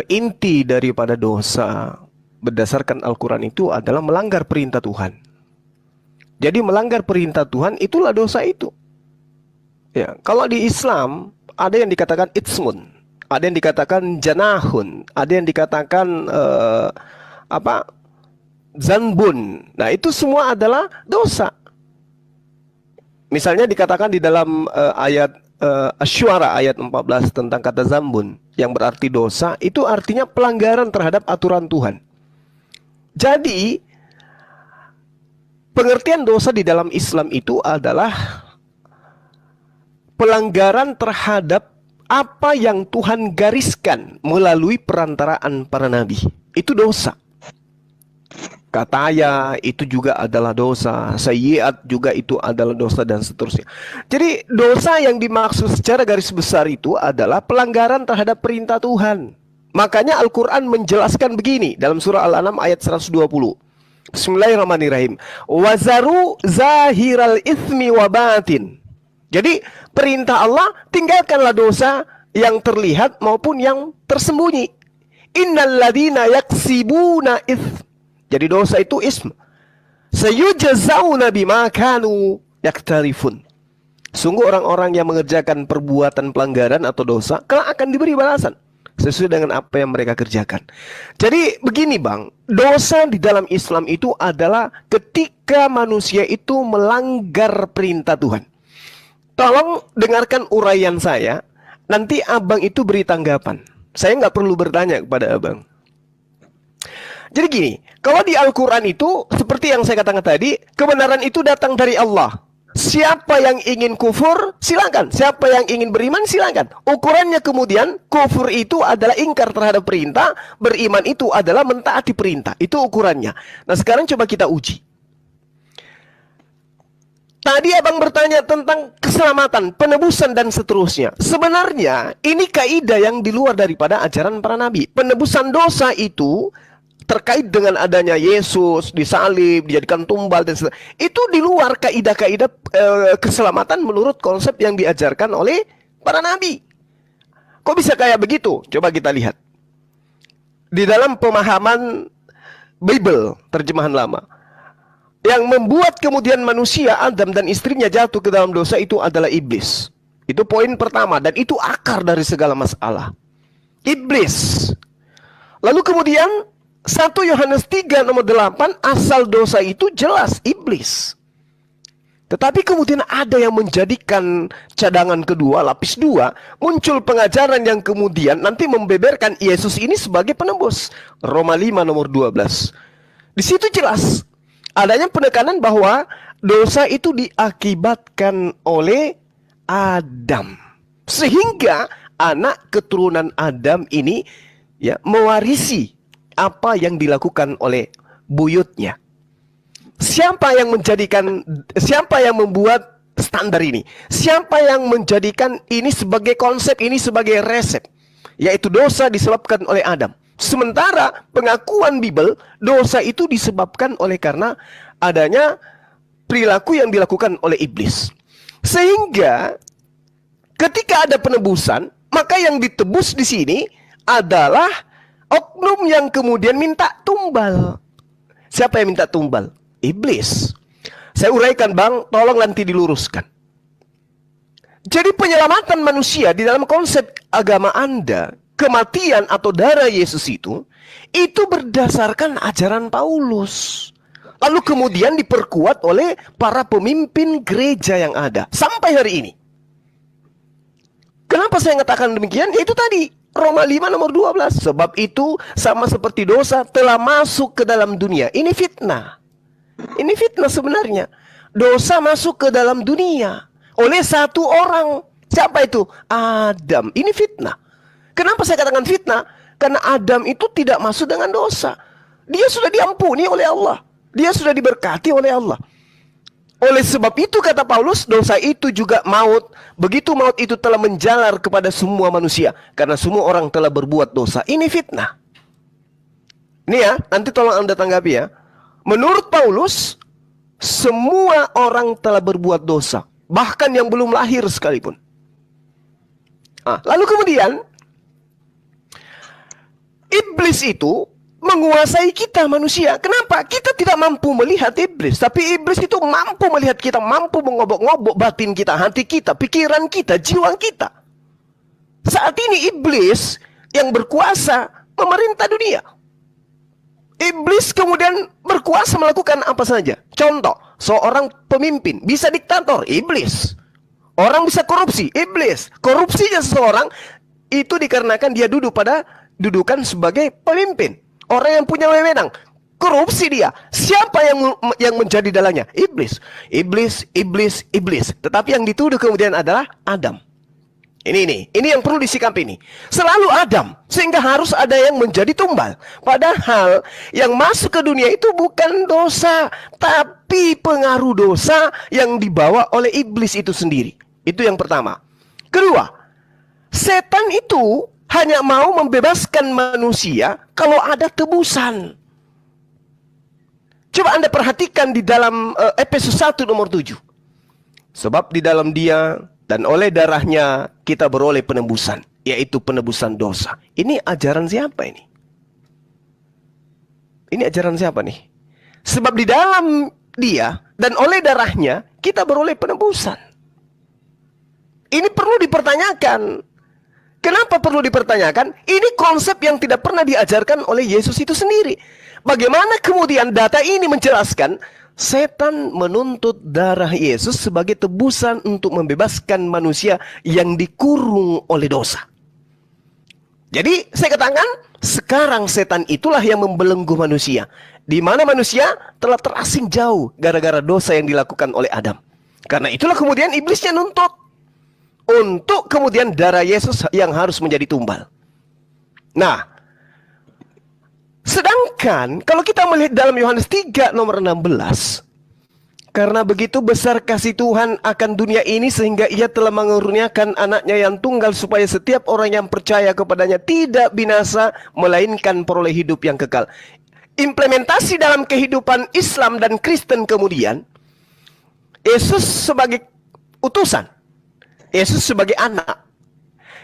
inti daripada dosa berdasarkan Al-Quran itu adalah melanggar perintah Tuhan. Jadi melanggar perintah Tuhan itulah dosa itu. Ya, kalau di Islam ada yang dikatakan itsmun, ada yang dikatakan janahun, ada yang dikatakan zanbun. Nah, itu semua adalah dosa. Misalnya dikatakan di dalam ayat Asy-Syu'ara ayat 14 tentang kata zambun yang berarti dosa, itu artinya pelanggaran terhadap aturan Tuhan. Jadi pengertian dosa di dalam Islam itu adalah pelanggaran terhadap apa yang Tuhan gariskan melalui perantaraan para nabi. Itu dosa. Kataya itu juga adalah dosa, sayyiat juga itu adalah dosa dan seterusnya. Jadi dosa yang dimaksud secara garis besar itu adalah pelanggaran terhadap perintah Tuhan. Makanya Al-Quran menjelaskan begini dalam surah Al-An'am ayat 120. Bismillahirrahmanirrahim. Wazaru zahiral itsmi wa batin. Jadi perintah Allah, tinggalkanlah dosa yang terlihat maupun yang tersembunyi. Innal ladzina yaksibuna itsm. Jadi dosa itu ism. Sayujzauna bima kanu yaktarifun. Sungguh orang-orang yang mengerjakan perbuatan pelanggaran atau dosa kelak akan diberi balasan sesuai dengan apa yang mereka kerjakan. Jadi begini Bang, dosa di dalam Islam itu adalah ketika manusia itu melanggar perintah Tuhan. Tolong dengarkan uraian saya, nanti Abang itu beri tanggapan. Saya nggak perlu bertanya kepada Abang. Jadi gini, kalau di Al-Quran itu seperti yang saya katakan tadi, kebenaran itu datang dari Allah. Siapa yang ingin kufur, silakan. Siapa yang ingin beriman, silakan. Ukurannya kemudian, kufur itu adalah ingkar terhadap perintah, beriman itu adalah mentaati perintah. Itu ukurannya. Nah sekarang coba kita uji. Tadi Abang bertanya tentang keselamatan, penebusan dan seterusnya. Sebenarnya ini kaidah yang di luar daripada ajaran para nabi. Penebusan dosa itu terkait dengan adanya Yesus disalib, dijadikan tumbal dan sebagainya. Itu di luar kaidah-kaidah keselamatan menurut konsep yang diajarkan oleh para nabi. Kok bisa kayak begitu? Coba kita lihat. Di dalam pemahaman Bible, terjemahan lama, yang membuat kemudian manusia, Adam dan istrinya jatuh ke dalam dosa itu adalah iblis. Itu poin pertama dan itu akar dari segala masalah. Iblis. Lalu kemudian 1 Yohanes 3 nomor 8, asal dosa itu jelas iblis. Tetapi kemudian ada yang menjadikan cadangan kedua, lapis 2, muncul pengajaran yang kemudian nanti membeberkan Yesus ini sebagai penebus. Roma 5 nomor 12. Di situ jelas adanya penekanan bahwa dosa itu diakibatkan oleh Adam. Sehingga anak keturunan Adam ini ya mewarisi apa yang dilakukan oleh buyutnya. Siapa yang membuat standar ini? Siapa yang menjadikan ini sebagai konsep, ini sebagai resep? Yaitu dosa disebabkan oleh Adam. Sementara pengakuan Bible, dosa itu disebabkan oleh karena adanya perilaku yang dilakukan oleh iblis. Sehingga ketika ada penebusan, maka yang ditebus di sini adalah oknum yang kemudian minta tumbal. Siapa yang minta tumbal? Iblis. Saya uraikan Bang, tolong nanti diluruskan. Jadi penyelamatan manusia di dalam konsep agama Anda, kematian atau darah Yesus itu berdasarkan ajaran Paulus. Lalu kemudian diperkuat oleh para pemimpin gereja yang ada sampai hari ini. Kenapa saya mengatakan demikian? Itu tadi Roma 5 nomor 12. Sebab itu sama seperti dosa telah masuk ke dalam dunia. Ini fitnah. Ini fitnah sebenarnya. Dosa masuk ke dalam dunia oleh satu orang. Siapa itu? Adam. Ini fitnah. Kenapa saya katakan fitnah? Karena Adam itu tidak masuk dengan dosa. Dia sudah diampuni oleh Allah. Dia sudah diberkati oleh Allah. Oleh sebab itu kata Paulus, dosa itu juga maut. Begitu maut itu telah menjalar kepada semua manusia. Karena semua orang telah berbuat dosa. Ini fitnah. Ini ya, nanti tolong Anda tanggapi ya. Menurut Paulus, semua orang telah berbuat dosa. Bahkan yang belum lahir sekalipun. Lalu kemudian, iblis itu menguasai kita manusia. Kenapa? Kita tidak mampu melihat iblis. Tapi iblis itu mampu melihat kita. Mampu mengobok-ngobok batin kita, hati kita, pikiran kita, jiwa kita. Saat ini iblis yang berkuasa memerintah dunia. Iblis kemudian berkuasa melakukan apa saja. Contoh, seorang pemimpin bisa diktator, iblis. Orang bisa korupsi, iblis. Korupsinya seseorang itu dikarenakan dia duduk pada dudukan sebagai pemimpin. Orang yang punya wewenang, korupsi dia. Siapa yang menjadi dalangnya? Iblis. Iblis. Tetapi yang dituduh kemudian adalah Adam. Ini yang perlu disikapi ini. Selalu Adam, sehingga harus ada yang menjadi tumbal. Padahal yang masuk ke dunia itu bukan dosa, tapi pengaruh dosa yang dibawa oleh iblis itu sendiri. Itu yang pertama. Kedua, setan itu hanya mau membebaskan manusia kalau ada tebusan. Coba Anda perhatikan di dalam Efesus 1 nomor 7. Sebab di dalam dia dan oleh darahnya kita beroleh penebusan, yaitu penebusan dosa. Ini ajaran siapa ini? Ini ajaran siapa nih? Sebab di dalam dia dan oleh darahnya kita beroleh penebusan. Ini perlu dipertanyakan. Kenapa perlu dipertanyakan? Ini konsep yang tidak pernah diajarkan oleh Yesus itu sendiri. Bagaimana kemudian data ini menjelaskan setan menuntut darah Yesus sebagai tebusan untuk membebaskan manusia yang dikurung oleh dosa. Jadi saya katakan sekarang setan itulah yang membelenggu manusia. Di mana manusia telah terasing jauh gara-gara dosa yang dilakukan oleh Adam. Karena itulah kemudian iblisnya nuntut untuk kemudian darah Yesus yang harus menjadi tumbal. Nah, sedangkan kalau kita melihat dalam Yohanes 3 nomor 16, karena begitu besar kasih Tuhan akan dunia ini sehingga ia telah mengurniakan anaknya yang tunggal supaya setiap orang yang percaya kepadanya tidak binasa melainkan peroleh hidup yang kekal. Implementasi dalam kehidupan Islam dan Kristen kemudian, Yesus sebagai utusan, Yesus sebagai anak,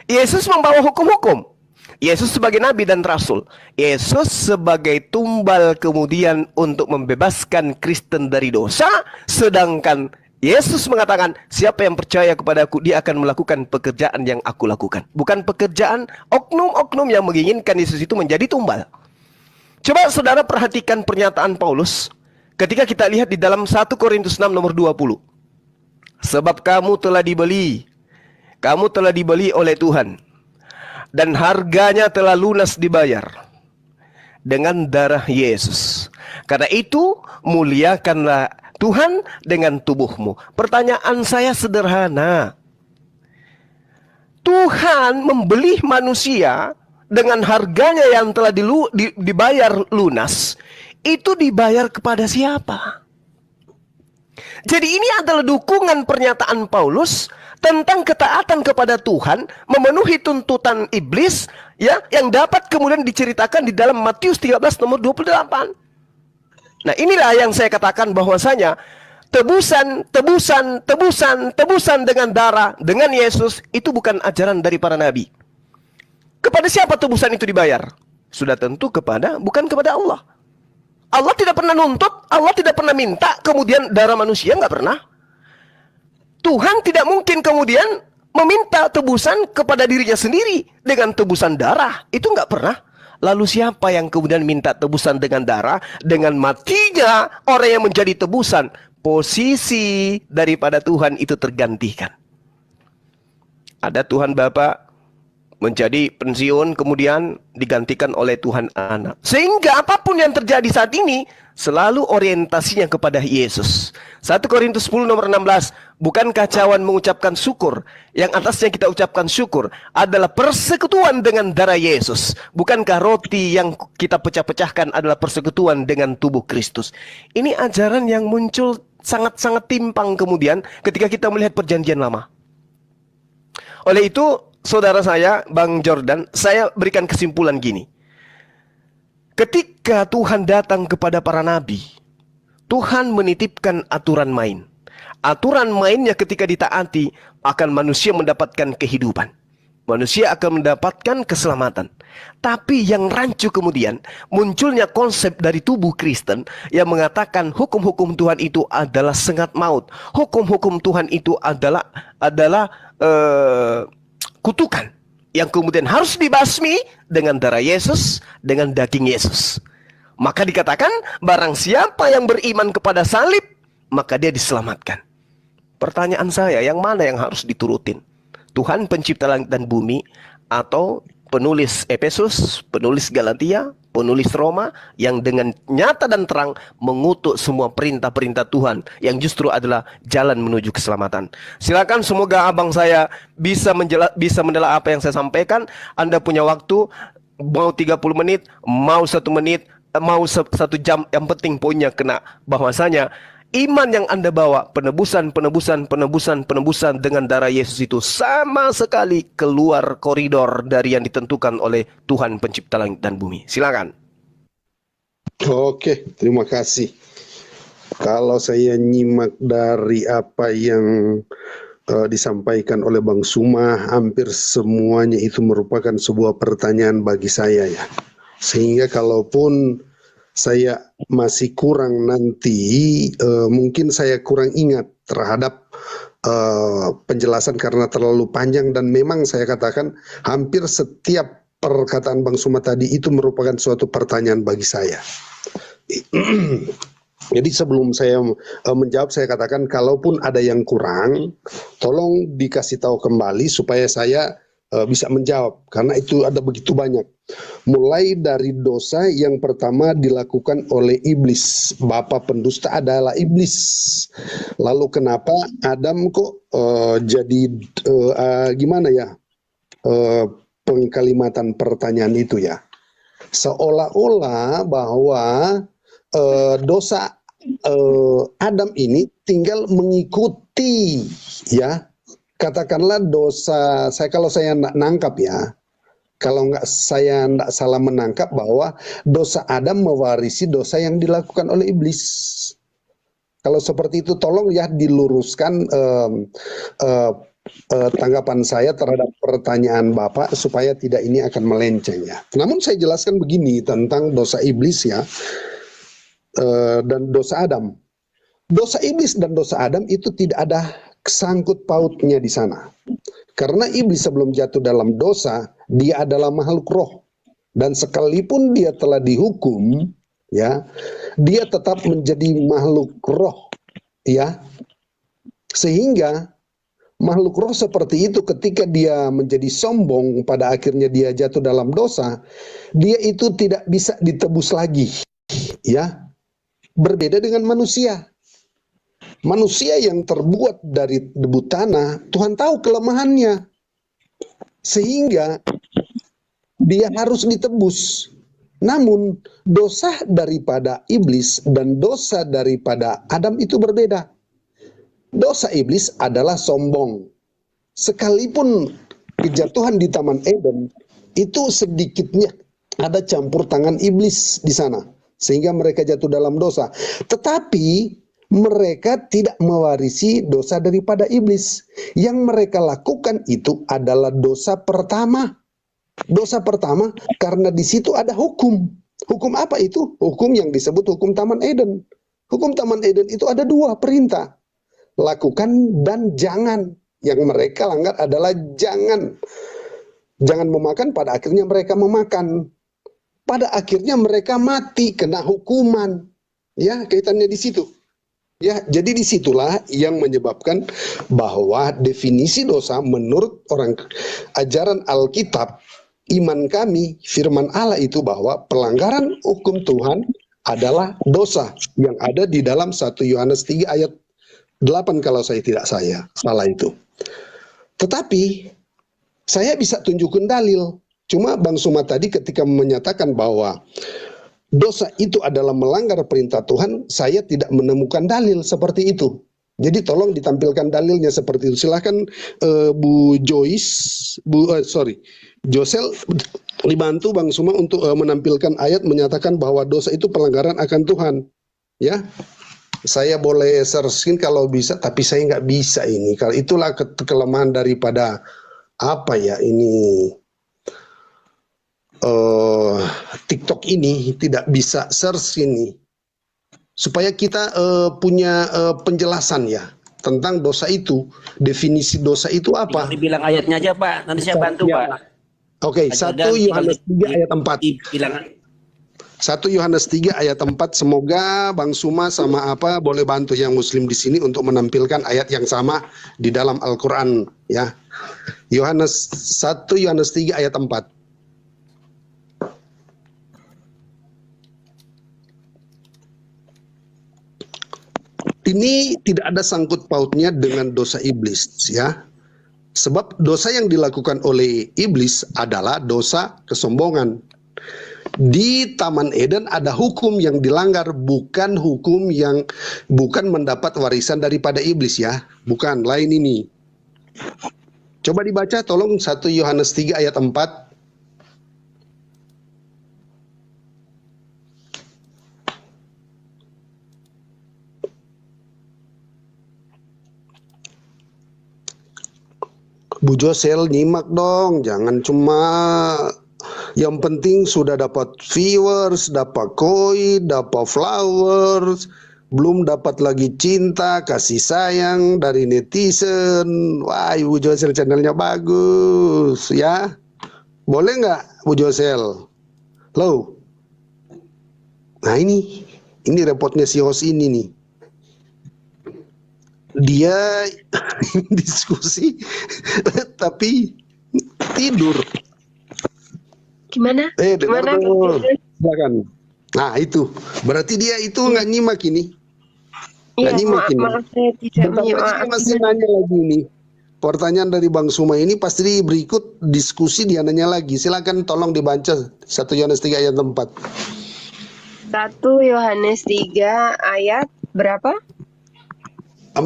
Yesus membawa hukum-hukum, Yesus sebagai nabi dan rasul, Yesus sebagai tumbal kemudian untuk membebaskan Kristen dari dosa. Sedangkan Yesus mengatakan, siapa yang percaya kepadaku, dia akan melakukan pekerjaan yang aku lakukan. Bukan pekerjaan oknum-oknum yang menginginkan Yesus itu menjadi tumbal. Coba saudara perhatikan pernyataan Paulus ketika kita lihat di dalam 1 Korintus 6 nomor 20. Sebab kamu telah dibeli oleh Tuhan, dan harganya telah lunas dibayar dengan darah Yesus. Karena itu muliakanlah Tuhan dengan tubuhmu. Pertanyaan saya sederhana. Tuhan membeli manusia dengan harganya yang telah dibayar lunas. Itu dibayar kepada siapa? Jadi ini adalah dukungan pernyataan Paulus tentang ketaatan kepada Tuhan, memenuhi tuntutan iblis, ya, yang dapat kemudian diceritakan di dalam Matius 13 nomor 28. Nah, inilah yang saya katakan bahwasanya tebusan dengan darah, dengan Yesus, itu bukan ajaran dari para nabi. Kepada siapa tebusan itu dibayar? Sudah tentu bukan kepada Allah. Allah tidak pernah nuntut, Allah tidak pernah minta, kemudian darah manusia, nggak pernah. Tuhan tidak mungkin kemudian meminta tebusan kepada dirinya sendiri dengan tebusan darah, itu nggak pernah. Lalu siapa yang kemudian minta tebusan dengan darah? Dengan matinya orang yang menjadi tebusan, posisi daripada Tuhan itu tergantikan. Ada Tuhan Bapa menjadi pensiun, kemudian digantikan oleh Tuhan Anak. Sehingga apapun yang terjadi saat ini selalu orientasinya kepada Yesus. 1 Korintus 10 nomor 16, bukankah cawan mengucapkan syukur? Yang atasnya kita ucapkan syukur adalah persekutuan dengan darah Yesus. Bukankah roti yang kita pecah-pecahkan adalah persekutuan dengan tubuh Kristus? Ini ajaran yang muncul sangat-sangat timpang kemudian ketika kita melihat perjanjian lama. Oleh itu, saudara saya, Bang Jordan, saya berikan kesimpulan gini. Ketika Tuhan datang kepada para nabi, Tuhan menitipkan aturan main. Aturan mainnya ketika ditaati, akan manusia mendapatkan kehidupan. Manusia akan mendapatkan keselamatan. Tapi yang rancu kemudian, munculnya konsep dari tubuh Kristen yang mengatakan hukum-hukum Tuhan itu adalah sengat maut. Hukum-hukum Tuhan itu adalah kutukan yang kemudian harus dibasmi dengan darah Yesus, dengan daging Yesus. Maka dikatakan barang siapa yang beriman kepada salib, maka dia diselamatkan. Pertanyaan saya, yang mana yang harus diturutin? Tuhan pencipta langit dan bumi, atau penulis Efesus, penulis Galatia, penulis Roma yang dengan nyata dan terang mengutuk semua perintah-perintah Tuhan yang justru adalah jalan menuju keselamatan. Silakan, semoga abang saya bisa menelaah apa yang saya sampaikan. Anda punya waktu, mau 30 menit, mau 1 menit, mau 1 jam, yang penting poinnya kena. Bahwasanya iman yang Anda bawa, penebusan dengan darah Yesus itu sama sekali keluar koridor dari yang ditentukan oleh Tuhan pencipta langit dan bumi. Silakan. Oke, terima kasih. Kalau saya nyimak dari apa yang disampaikan oleh Bang Suma, hampir semuanya itu merupakan sebuah pertanyaan bagi saya ya. Sehingga kalaupun saya masih kurang nanti, mungkin saya kurang ingat terhadap penjelasan karena terlalu panjang, dan memang saya katakan hampir setiap perkataan Bang Suma tadi itu merupakan suatu pertanyaan bagi saya. Jadi sebelum saya menjawab, saya katakan kalaupun ada yang kurang, tolong dikasih tahu kembali supaya saya bisa menjawab, karena itu ada begitu banyak. Mulai dari dosa yang pertama dilakukan oleh iblis, bapa pendusta adalah iblis. Lalu kenapa Adam kok gimana ya pengkalimatan pertanyaan itu ya, seolah-olah bahwa dosa Adam ini tinggal mengikuti ya. Katakanlah dosa saya, kalau saya nangkap ya, kalau saya nggak salah menangkap bahwa dosa Adam mewarisi dosa yang dilakukan oleh iblis. Kalau seperti itu tolong ya diluruskan tanggapan saya terhadap pertanyaan Bapak supaya tidak ini akan melenceng ya. Namun saya jelaskan begini tentang dosa iblis ya, dan dosa Adam. Dosa iblis dan dosa Adam itu tidak ada kesangkut pautnya di sana. Karena iblis sebelum jatuh dalam dosa, dia adalah makhluk roh. Dan sekalipun dia telah dihukum, ya, dia tetap menjadi makhluk roh, ya. Sehingga makhluk roh seperti itu ketika dia menjadi sombong, pada akhirnya dia jatuh dalam dosa, dia itu tidak bisa ditebus lagi, ya. Berbeda dengan manusia. Manusia yang terbuat dari debu tanah, Tuhan tahu kelemahannya. Sehingga dia harus ditebus. Namun dosa daripada iblis dan dosa daripada Adam itu berbeda. Dosa iblis adalah sombong. Sekalipun kejatuhan di Taman Eden, itu sedikitnya ada campur tangan iblis di sana. Sehingga mereka jatuh dalam dosa. Tetapi mereka tidak mewarisi dosa daripada iblis. Yang mereka lakukan itu adalah dosa pertama. Dosa pertama karena di situ ada hukum. Hukum apa itu? Hukum yang disebut hukum Taman Eden. Hukum Taman Eden itu ada 2 perintah. Lakukan dan jangan. Yang mereka langgar adalah jangan. Jangan memakan, pada akhirnya mereka memakan. Pada akhirnya mereka mati, kena hukuman. Ya, kaitannya di situ. Ya, jadi disitulah yang menyebabkan bahwa definisi dosa menurut orang ajaran Alkitab, iman kami, firman Allah itu bahwa pelanggaran hukum Tuhan adalah dosa yang ada di dalam 1 Yohanes 3 ayat 8 kalau saya tidak salah itu. Tetapi saya bisa tunjukkan dalil. Cuma Bang Suma tadi ketika menyatakan bahwa dosa itu adalah melanggar perintah Tuhan, saya tidak menemukan dalil seperti itu. Jadi tolong ditampilkan dalilnya seperti itu. Silahkan Bu Joyce, Josel dibantu Bang Suma untuk menampilkan ayat menyatakan bahwa dosa itu pelanggaran akan Tuhan. Ya, saya boleh searching kalau bisa, tapi saya nggak bisa ini. Kalau itulah kelemahan daripada apa ya ini. TikTok ini tidak bisa search ini supaya kita punya penjelasan ya tentang dosa itu, definisi dosa itu apa. Dibilang ayatnya aja Pak, nanti saya bantu ya. Pak. Oke, 1 Yohanes 3 ayat 4. 1 Yohanes 3 ayat 4. Semoga Bang Suma sama apa boleh bantu yang muslim di sini untuk menampilkan ayat yang sama di dalam Al-Qur'an ya. 1 Yohanes 3 ayat 4. Ini tidak ada sangkut pautnya dengan dosa iblis ya. Sebab dosa yang dilakukan oleh iblis adalah dosa kesombongan. Di Taman Eden ada hukum yang dilanggar, bukan hukum yang bukan mendapat warisan daripada iblis ya. Bukan, lain ini. Coba dibaca tolong 1 Yohanes 3 ayat 4. Bu Josel nyimak dong, jangan cuma yang penting sudah dapat viewers, dapat koin, dapat flowers, belum dapat lagi cinta, kasih sayang dari netizen. Wah, Bu Josel channelnya bagus ya. Boleh nggak Bu Josel? Loh. Nah ini repotnya si host ini nih. Dia diskusi tapi tidur. Gimana? Gimana? Silakan. Nah itu berarti dia itu nggak nyimak ini. Nggak nyimak ini. Maaf, saya tidak menyimak. Dia masih nanya lagi nih. Pertanyaan dari Bang Suma ini pasti berikut diskusi dia nanya lagi. Silakan tolong dibaca 1 Yohanes 3 ayat 4. 1 Yohanes 3 ayat berapa? 4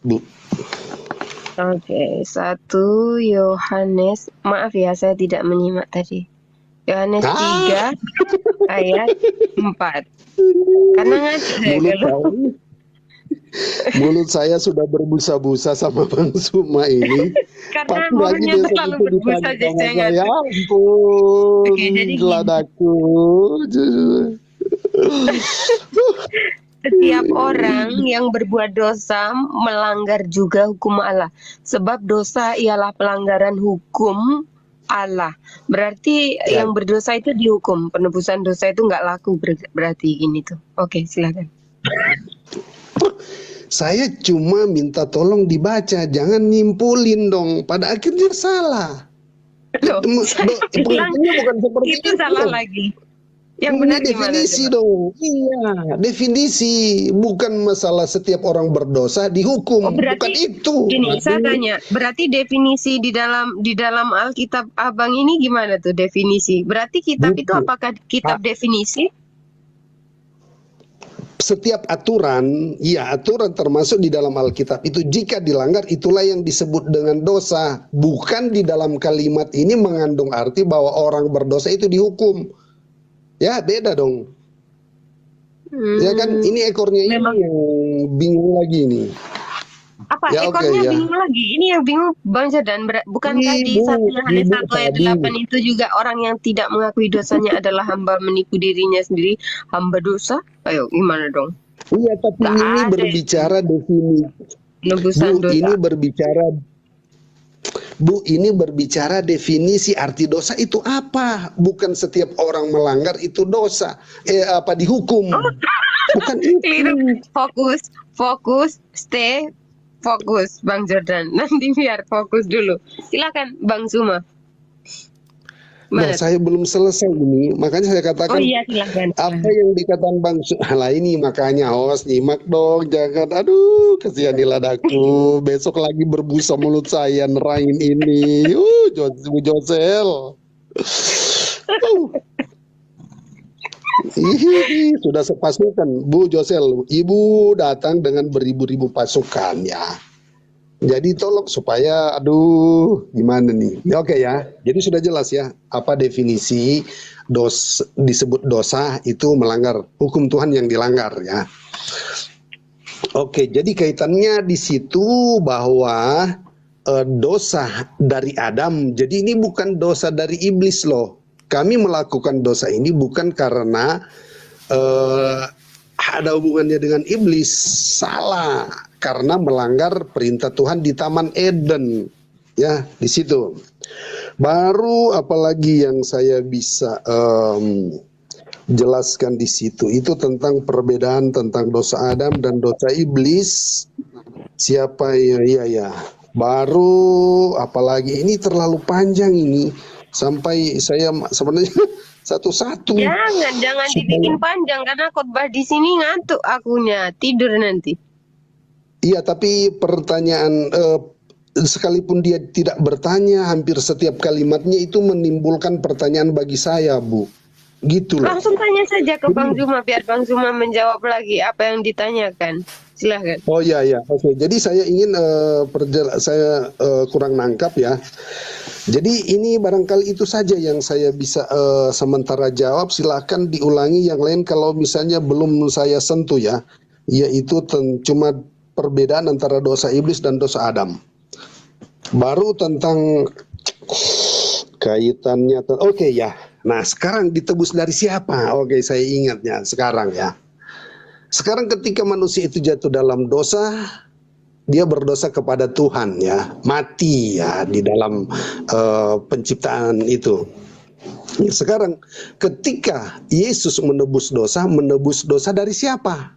Bu. Oke, 1 Yohanes, maaf ya saya tidak menyimak tadi. Yohanes 3 ayat 4. Karena ngaji mulut saya sudah berbusa-busa sama Bang Suma ini. Karena mulutnya terlalu berbusa jadi saya nggak. Ya ampun. Oke, jadi geladaku. Setiap orang yang berbuat dosa melanggar juga hukum Allah. Sebab dosa ialah pelanggaran hukum Allah. Berarti yang berdosa itu dihukum. Penebusan dosa itu nggak laku berarti gini tuh. Oke, silakan. Saya cuma minta tolong dibaca, jangan nyimpulin dong. Pada akhirnya salah. Pengertiannya bukan seperti itu salah lagi. Yang ini benar definisi gimana, dong. Iya, definisi, bukan masalah setiap orang berdosa dihukum. Bukan itu. Gini, saya tanya, berarti definisi di dalam Alkitab Abang ini gimana tuh definisi? Berarti kitab itu apakah kitab definisi? Setiap aturan, ya aturan termasuk di dalam Alkitab itu jika dilanggar itulah yang disebut dengan dosa. Bukan di dalam kalimat ini mengandung arti bahwa orang berdosa itu dihukum. Ya beda dong. Ya kan, ini ekornya ini Memang yang bingung lagi nih. apa Ya oke ekornya ya. bingung lagi? Ini yang bingung Bang Jordan. Bukankah di Ibu, 1 Yohanes ibu 1 ayat tadi. 8 itu juga orang yang tidak mengakui dosanya adalah hamba menipu dirinya sendiri, hamba dosa? Ayo, gimana dong? Iya, tapi Gak ini ada berbicara definisi. penebusan Bu, dosa. ini berbicara definisi arti dosa itu apa? Bukan setiap orang melanggar itu dosa. Apa dihukum? Bukan Keliru. itu. Fokus, stay fokus Bang Jordan. Nanti biar fokus dulu. Silakan Bang Zuma. Nah, Mana? saya belum selesai ini, makanya saya Oh katakan iya, silakan. apa yang dikatakan Bang lah ini, makanya host nyimak dong, jangan, aduh, kasihan ladaku, besok lagi berbusa mulut saya nerangin ini, Bu Josel. Sudah sepasukan Bu Josel, Ibu datang dengan beribu-ribu pasukan ya. Jadi tolong supaya, aduh, gimana nih? Ya, oke ya. Jadi sudah jelas ya apa definisi disebut dosa itu melanggar hukum Tuhan yang dilanggar ya. Oke, jadi kaitannya di situ bahwa dosa dari Adam. Jadi ini bukan dosa dari iblis loh. Kami melakukan dosa ini bukan karena ada hubungannya dengan iblis, salah, karena melanggar perintah Tuhan di Taman Eden, ya di situ. Baru apalagi yang saya bisa jelaskan di situ itu tentang perbedaan tentang dosa Adam dan dosa iblis. Siapa ya. Baru apalagi ini terlalu panjang ini sampai saya sebenarnya satu-satu. Jangan dibikin panjang karena khotbah di sini ngantuk akunya, tidur nanti. Iya, tapi pertanyaan sekalipun dia tidak bertanya, hampir setiap kalimatnya itu menimbulkan pertanyaan bagi saya, Bu. Gitu loh. Langsung tanya saja ke Bang Zuma biar Bang Zuma menjawab lagi apa yang ditanyakan. Silahkan. Oh iya, oke. Jadi saya ingin saya kurang nangkap ya. Jadi ini barangkali itu saja yang saya bisa sementara jawab. Silakan diulangi yang lain kalau misalnya belum saya sentuh ya. Yaitu cuma perbedaan antara dosa iblis dan dosa Adam. Baru tentang kaitannya. Oke ya. Nah sekarang ditebus dari siapa? Oke, saya ingatnya sekarang ya. Sekarang ketika manusia itu jatuh dalam dosa, dia berdosa kepada Tuhan ya, mati ya di dalam penciptaan itu. Sekarang ketika Yesus menebus dosa dari siapa?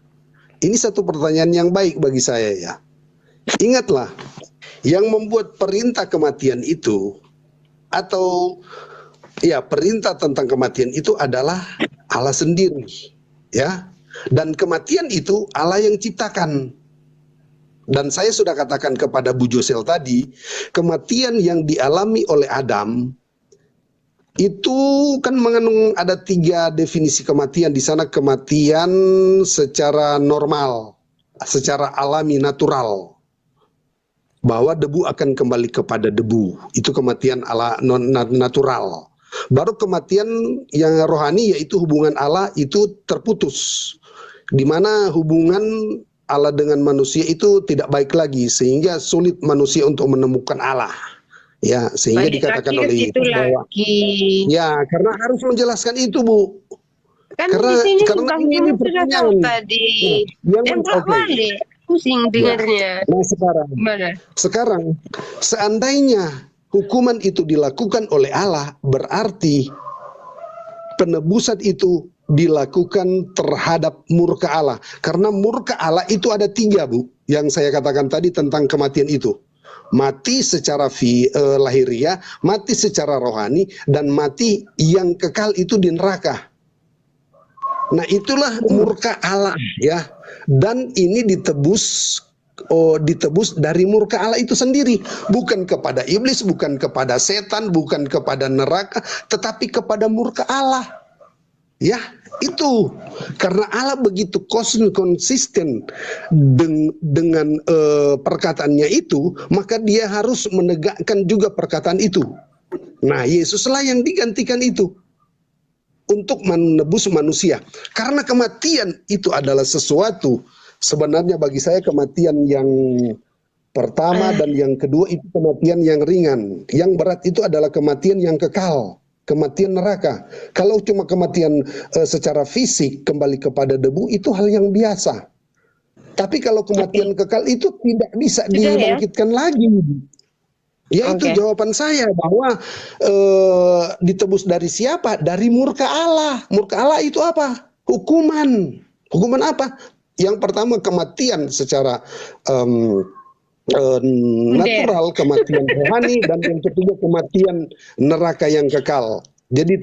Ini satu pertanyaan yang baik bagi saya ya. Ingatlah, yang membuat perintah kematian itu atau ya perintah tentang kematian itu adalah Allah sendiri ya. Dan kematian itu Allah yang ciptakan. Dan saya sudah katakan kepada Bu Josel tadi, kematian yang dialami oleh Adam itu kan mengandung ada 3 definisi kematian. Di sana kematian secara normal, secara alami, natural. Bahwa debu akan kembali kepada debu. Itu kematian natural. Baru kematian yang rohani yaitu hubungan Allah itu terputus. Di mana hubungan Allah dengan manusia itu tidak baik lagi sehingga sulit manusia untuk menemukan Allah. Ya, sehingga dikatakan oleh Yesus bahwa ya, karena harus menjelaskan itu, Bu. Kan karena di sini karena ini pertanyaan tadi. Oke. Balik, pusing dengarnya. Nah, sekarang seandainya hukuman itu dilakukan oleh Allah, berarti penebusan itu dilakukan terhadap murka Allah. Karena murka Allah itu ada 3, Bu, yang saya katakan tadi tentang kematian itu. Mati secara lahiriah, mati secara rohani, dan mati yang kekal itu di neraka. Nah, itulah murka Allah ya. Dan ini ditebus dari murka Allah itu sendiri, bukan kepada iblis, bukan kepada setan, bukan kepada neraka, tetapi kepada murka Allah. Ya, itu karena Allah begitu konsisten dengan perkataannya itu, maka dia harus menegakkan juga perkataan itu. Nah, Yesuslah yang digantikan itu. untuk menebus manusia. Karena kematian itu adalah sesuatu, sebenarnya bagi saya kematian yang pertama dan yang kedua itu kematian yang ringan. Yang berat itu adalah kematian yang kekal, kematian neraka. Kalau cuma kematian secara fisik kembali kepada debu itu hal yang biasa. Tapi kalau kematian kekal itu tidak bisa dibangkitkan lagi. Ya itu jawaban saya, bahwa ditebus dari siapa? Dari murka Allah. Murka Allah itu apa? Hukuman. Hukuman apa? Yang pertama kematian secara natural, kematian rohani, dan yang ketiga kematian neraka yang kekal. Jadi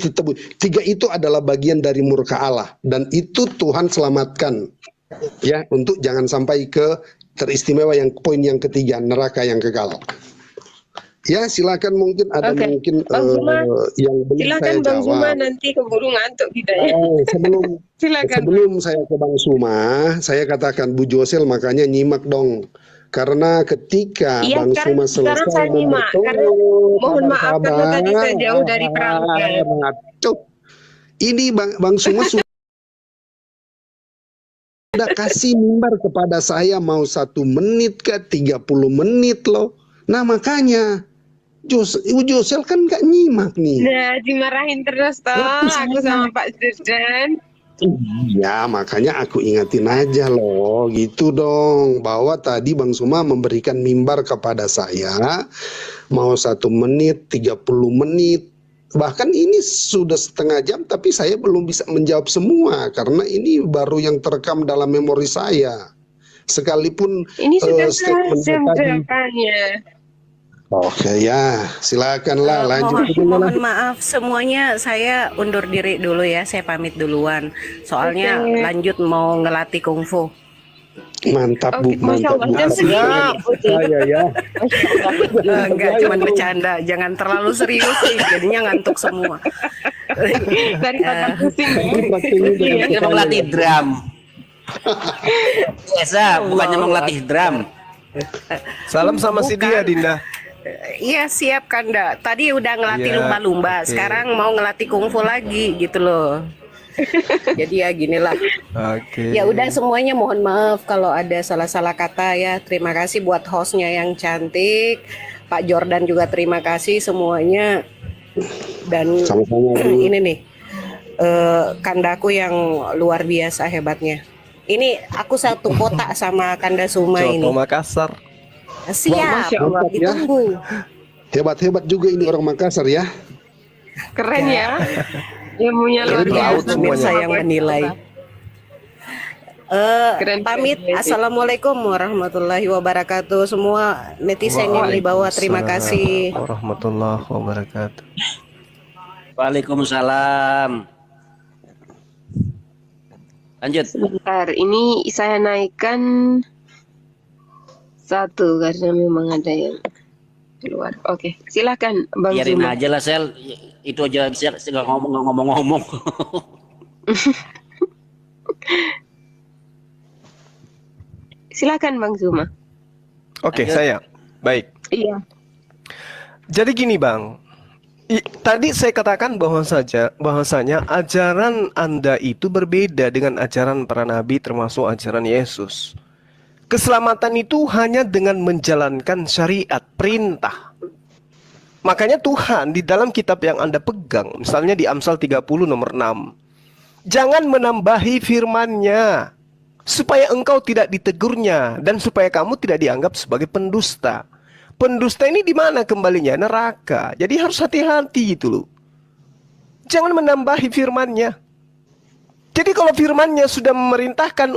tiga itu adalah bagian dari murka Allah, dan itu Tuhan selamatkan ya, untuk jangan sampai ke teristimewa yang poin yang ketiga, neraka yang kekal. Ya silakan, mungkin ada mungkin yang belum silakan saya Bang jawab. Zuma, nanti keburu ngantuk kita ya. Sebelum saya ke Bang Suma, saya katakan Bu Josel makanya nyimak dong. Karena ketika Bang Suma selesai saya nyimak, karena mohon maaf karena tadi saya jauh dari perangkat. Ini Bang Suma sudah kasih mimbar kepada saya, mau 1 menit ke 30 menit loh. Nah makanya Josel kan gak nyimak nih. Nah, dimarahin terus toh aku sama Pak Jordan. Ya makanya aku ingatin aja loh, gitu dong, bahwa tadi Bang Suma memberikan mimbar kepada saya mau 1 menit, 30 menit, bahkan ini sudah setengah jam, tapi saya belum bisa menjawab semua karena ini baru yang terekam dalam memori saya. Sekalipun ini sudah statement tadi. Oke ya, silakanlah lanjut. Mohon maaf semuanya, saya undur diri dulu ya, saya pamit duluan. Soalnya lanjut mau ngelatih kungfu. Mantap Bu, mantap Bu. Saya ya. Enggak, cuma bercanda, jangan terlalu serius sih, jadinya ngantuk semua. Daripada pusing. Kita mau ngelatih drum. Biasa, bukannya mau ngelatih drum. Salam sama si dia, Dinda. Iya siap Kanda. Tadi udah ngelatih lumba-lumba, sekarang mau ngelatih kungfu lagi gitu loh. Jadi ya ginilah. Ya udah semuanya, mohon maaf kalau ada salah-salah kata ya. Terima kasih buat hostnya yang cantik, Pak Jordan juga terima kasih semuanya. Dan ini nih Kandaku yang luar biasa hebatnya. Ini aku satu kotak sama Kanda Suma ini. Coto Makassar. Siap, ditunggu. Hebat-hebat juga ini orang Makassar ya. Keren ya. Ilmunya luar biasa. Pemirsa yang menilai. Pamit. Assalamualaikum warahmatullahi wabarakatuh. Semua netizen yang di bawah, terima kasih. Warahmatullahi wabarakatuh. Waalaikumsalam. Lanjut. Sebentar, ini saya naikkan 1 karena memang ada yang keluar. Oke, silakan Bang Biarin Zuma. aja lah Sel, itu aja bisa nggak ngomong-ngomong. Silakan Bang Zuma. Oke, saya. Baik. Iya. Jadi gini Bang, tadi saya katakan bahwasanya ajaran Anda itu berbeda dengan ajaran para nabi termasuk ajaran Yesus. Keselamatan itu hanya dengan menjalankan syariat, perintah. Makanya Tuhan di dalam kitab yang Anda pegang, misalnya di Amsal 30 nomor 6, jangan menambahi firman-Nya, supaya engkau tidak ditegurnya, dan supaya kamu tidak dianggap sebagai pendusta. Pendusta ini di mana kembalinya? Neraka. Jadi harus hati-hati gitu loh. Jangan menambahi firman-Nya. Jadi kalau firman-Nya sudah memerintahkan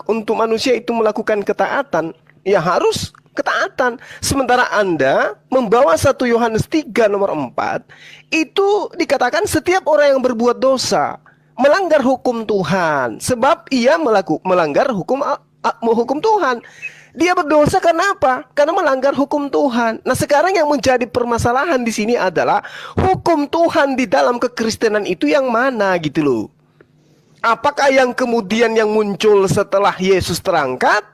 untuk manusia itu melakukan ketaatan, ya harus ketaatan. Sementara Anda membawa 1 Yohanes 3 nomor 4, itu dikatakan setiap orang yang berbuat dosa melanggar hukum Tuhan, sebab ia melanggar hukum Tuhan. Dia berdosa karena apa? Karena melanggar hukum Tuhan. Nah, sekarang yang menjadi permasalahan di sini adalah hukum Tuhan di dalam kekristenan itu yang mana gitu loh. Apakah yang kemudian yang muncul setelah Yesus terangkat,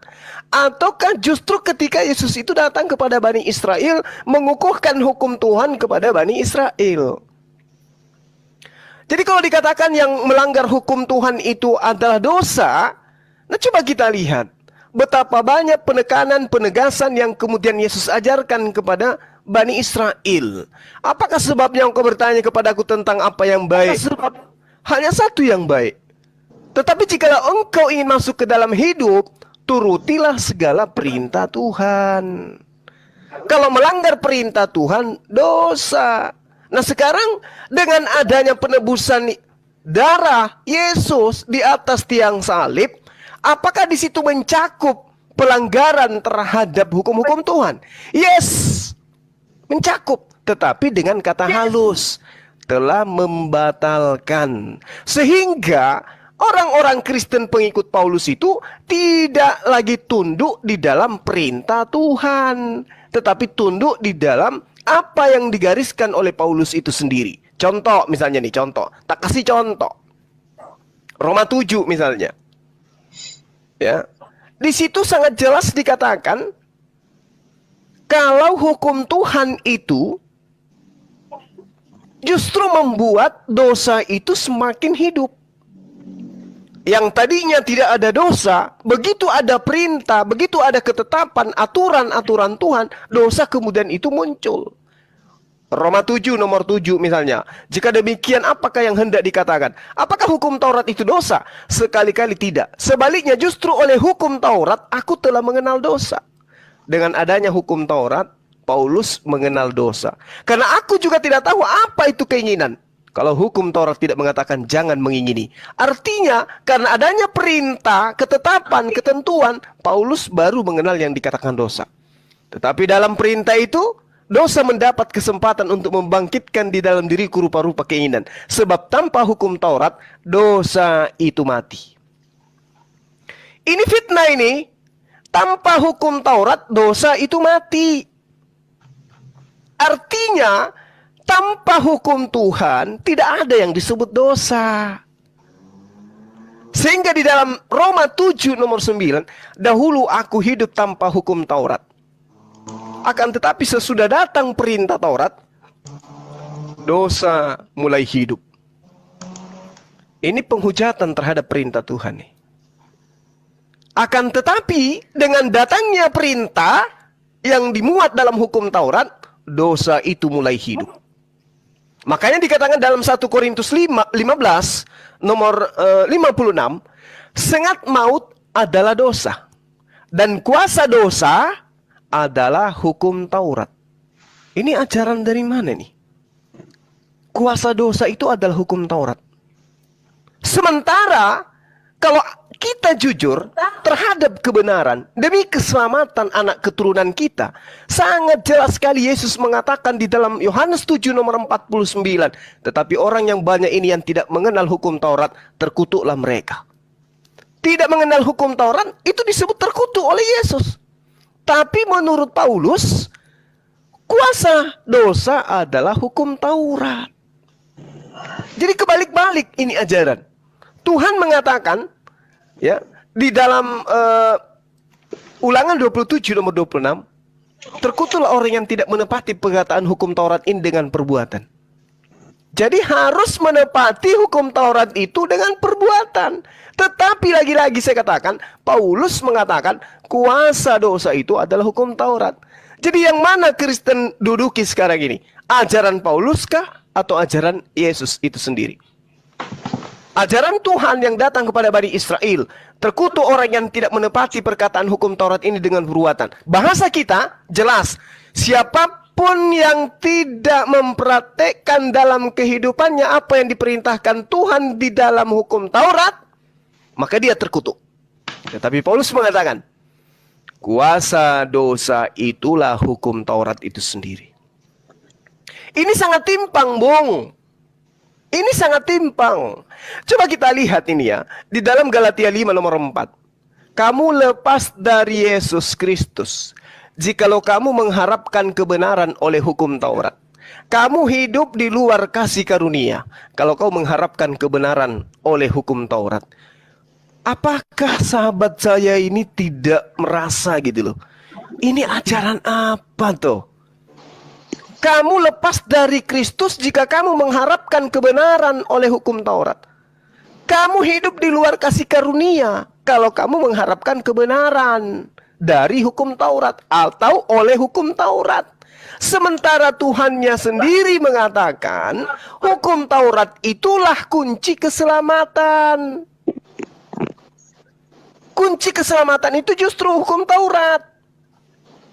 ataukah justru ketika Yesus itu datang kepada Bani Israel mengukuhkan hukum Tuhan kepada Bani Israel? Jadi kalau dikatakan yang melanggar hukum Tuhan itu adalah dosa, nah coba kita lihat betapa banyak penekanan, penegasan yang kemudian Yesus ajarkan kepada Bani Israel. Apakah sebabnya engkau bertanya kepadaku tentang apa yang baik? Hanya satu yang baik. Tetapi jikalau engkau ingin masuk ke dalam hidup, turutilah segala perintah Tuhan. Kalau melanggar perintah Tuhan, dosa. Nah sekarang dengan adanya penebusan darah Yesus di atas tiang salib, apakah di situ mencakup pelanggaran terhadap hukum-hukum Tuhan? Yes, mencakup. Tetapi dengan kata halus, telah membatalkan. Sehingga orang-orang Kristen pengikut Paulus itu tidak lagi tunduk di dalam perintah Tuhan, tetapi tunduk di dalam apa yang digariskan oleh Paulus itu sendiri. Contoh misalnya nih, tak kasih contoh. Roma 7 misalnya. Ya. Di situ sangat jelas dikatakan kalau hukum Tuhan itu justru membuat dosa itu semakin hidup. Yang tadinya tidak ada dosa, begitu ada perintah, begitu ada ketetapan, aturan-aturan Tuhan, dosa kemudian itu muncul. Roma 7 nomor 7 misalnya. Jika demikian apakah yang hendak dikatakan? Apakah hukum Taurat itu dosa? Sekali-kali tidak. Sebaliknya justru oleh hukum Taurat aku telah mengenal dosa. Dengan adanya hukum Taurat, Paulus mengenal dosa. Karena aku juga tidak tahu apa itu keinginan. Kalau hukum Taurat tidak mengatakan jangan mengingini. Artinya karena adanya perintah, ketetapan, ketentuan, Paulus baru mengenal yang dikatakan dosa. Tetapi dalam perintah itu, dosa mendapat kesempatan untuk membangkitkan di dalam diriku rupa-rupa keinginan. Sebab tanpa hukum Taurat, dosa itu mati. Ini fitnah ini. Tanpa hukum Taurat, dosa itu mati. Artinya, tanpa hukum Tuhan, tidak ada yang disebut dosa. Sehingga di dalam Roma 7 nomor 9, dahulu aku hidup tanpa hukum Taurat. Akan tetapi sesudah datang perintah Taurat, dosa mulai hidup. Ini penghujatan terhadap perintah Tuhan nih. Akan tetapi dengan datangnya perintah yang dimuat dalam hukum Taurat, dosa itu mulai hidup. Makanya dikatakan dalam 1 Korintus 15 nomor 56, sengat maut adalah dosa dan kuasa dosa adalah hukum Taurat. Ini ajaran dari mana nih? Kuasa dosa itu adalah hukum Taurat. Sementara kalau kita jujur terhadap kebenaran demi keselamatan anak keturunan kita, sangat jelas sekali Yesus mengatakan di dalam Yohanes 7 nomor 49, tetapi orang yang banyak ini yang tidak mengenal hukum Taurat, terkutuklah mereka. Tidak mengenal hukum Taurat itu disebut terkutuk oleh Yesus. Tapi menurut Paulus, kuasa dosa adalah hukum Taurat. Jadi kebalik-balik ini ajaran. Tuhan mengatakan ya, di dalam Ulangan 27 nomor 26, terkutuklah orang yang tidak menepati perkataan hukum Taurat ini dengan perbuatan. Jadi harus menepati hukum Taurat itu dengan perbuatan. Tetapi lagi-lagi saya katakan, Paulus mengatakan kuasa dosa itu adalah hukum Taurat. Jadi yang mana Kristen duduki sekarang ini? Ajaran Paulus kah atau ajaran Yesus itu sendiri? Ajaran Tuhan yang datang kepada Bani Israel, terkutuk orang yang tidak menepati perkataan hukum Taurat ini dengan perbuatan. Bahasa kita jelas, siapapun yang tidak mempraktekkan dalam kehidupannya apa yang diperintahkan Tuhan di dalam hukum Taurat, maka dia terkutuk. Tetapi Paulus mengatakan, kuasa dosa itulah hukum Taurat itu sendiri. Ini sangat timpang, Bung. Ini sangat timpang. Coba kita lihat ini ya. Di dalam Galatia 5 nomor 4. Kamu lepas dari Yesus Kristus jikalau kamu mengharapkan kebenaran oleh hukum Taurat. Kamu hidup di luar kasih karunia kalau kau mengharapkan kebenaran oleh hukum Taurat. Apakah sahabat saya ini tidak merasa gitu loh? Ini ajaran apa tuh? Kamu lepas dari Kristus jika kamu mengharapkan kebenaran oleh hukum Taurat. Kamu hidup di luar kasih karunia kalau kamu mengharapkan kebenaran dari hukum Taurat atau oleh hukum Taurat. Sementara Tuhannya sendiri mengatakan hukum Taurat itulah kunci keselamatan. Kunci keselamatan itu justru hukum Taurat.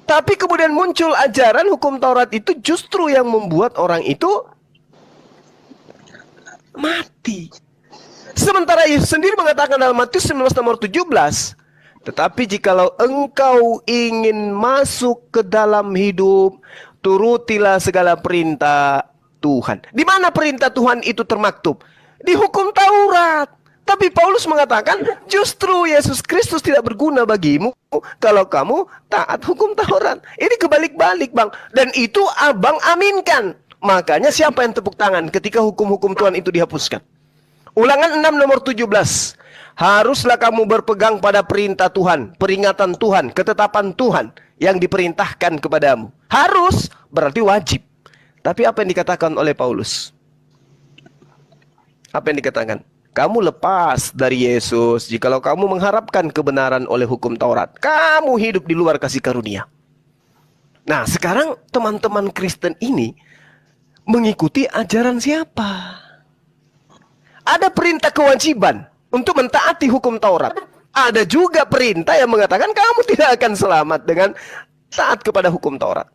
Tapi kemudian muncul ajaran hukum Taurat itu justru yang membuat orang itu mati. Sementara Yesus sendiri mengatakan dalam Matius 19 nomor 17, tetapi jikalau engkau ingin masuk ke dalam hidup, turutilah segala perintah Tuhan. Di mana perintah Tuhan itu termaktub? Di hukum Taurat. Tapi Paulus mengatakan justru Yesus Kristus tidak berguna bagimu kalau kamu taat hukum Taurat. Ini kebalik-balik, Bang. Dan itu abang aminkan. Makanya siapa yang tepuk tangan ketika hukum-hukum Tuhan itu dihapuskan? Ulangan 6 nomor 17. Haruslah kamu berpegang pada perintah Tuhan, peringatan Tuhan, ketetapan Tuhan yang diperintahkan kepadamu. Harus berarti wajib. Tapi apa yang dikatakan oleh Paulus? Apa yang dikatakan? Kamu lepas dari Yesus jikalau kamu mengharapkan kebenaran oleh hukum Taurat. Kamu hidup di luar kasih karunia. Nah, sekarang teman-teman Kristen ini mengikuti ajaran siapa? Ada perintah kewajiban untuk mentaati hukum Taurat. Ada juga perintah yang mengatakan kamu tidak akan selamat dengan taat kepada hukum Taurat.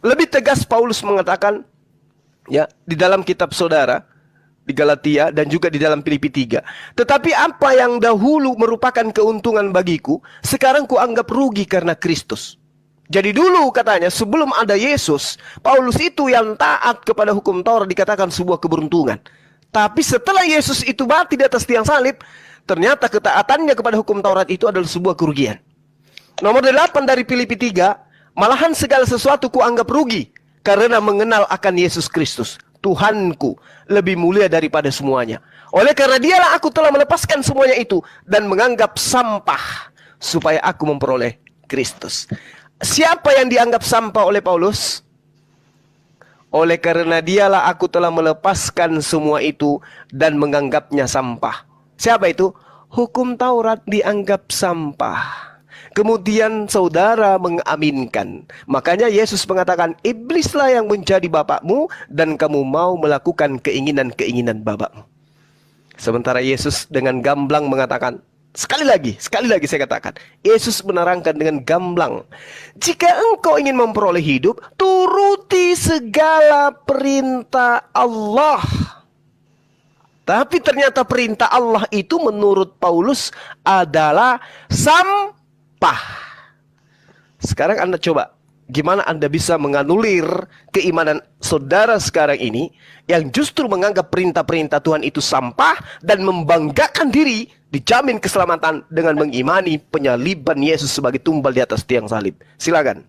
Lebih tegas Paulus mengatakan ya di dalam kitab saudara di Galatia dan juga di dalam Filipi 3. Tetapi apa yang dahulu merupakan keuntungan bagiku, sekarang kuanggap rugi karena Kristus. Jadi dulu katanya sebelum ada Yesus, Paulus itu yang taat kepada hukum Taurat dikatakan sebuah keberuntungan. Tapi setelah Yesus itu mati di atas tiang salib, ternyata ketaatannya kepada hukum Taurat itu adalah sebuah kerugian. Nomor 8 dari Filipi 3, malahan segala sesuatu kuanggap rugi karena mengenal akan Yesus Kristus, Tuhanku, lebih mulia daripada semuanya. Oleh karena dialah aku telah melepaskan semuanya itu dan menganggap sampah supaya aku memperoleh Kristus. Siapa yang dianggap sampah oleh Paulus? Oleh karena dialah aku telah melepaskan semua itu dan menganggapnya sampah. Siapa itu? Hukum Taurat dianggap sampah. Kemudian saudara mengaminkan. Makanya Yesus mengatakan, iblislah yang menjadi bapakmu dan kamu mau melakukan keinginan-keinginan bapakmu. Sementara Yesus dengan gamblang mengatakan, sekali lagi saya katakan, Yesus menerangkan dengan gamblang, jika engkau ingin memperoleh hidup, turuti segala perintah Allah. Tapi ternyata perintah Allah itu menurut Paulus adalah sampah. Sekarang Anda coba, gimana Anda bisa menganulir keimanan saudara sekarang ini yang justru menganggap perintah-perintah Tuhan itu sampah dan membanggakan diri dijamin keselamatan dengan mengimani penyaliban Yesus sebagai tumbal di atas tiang salib. Silakan.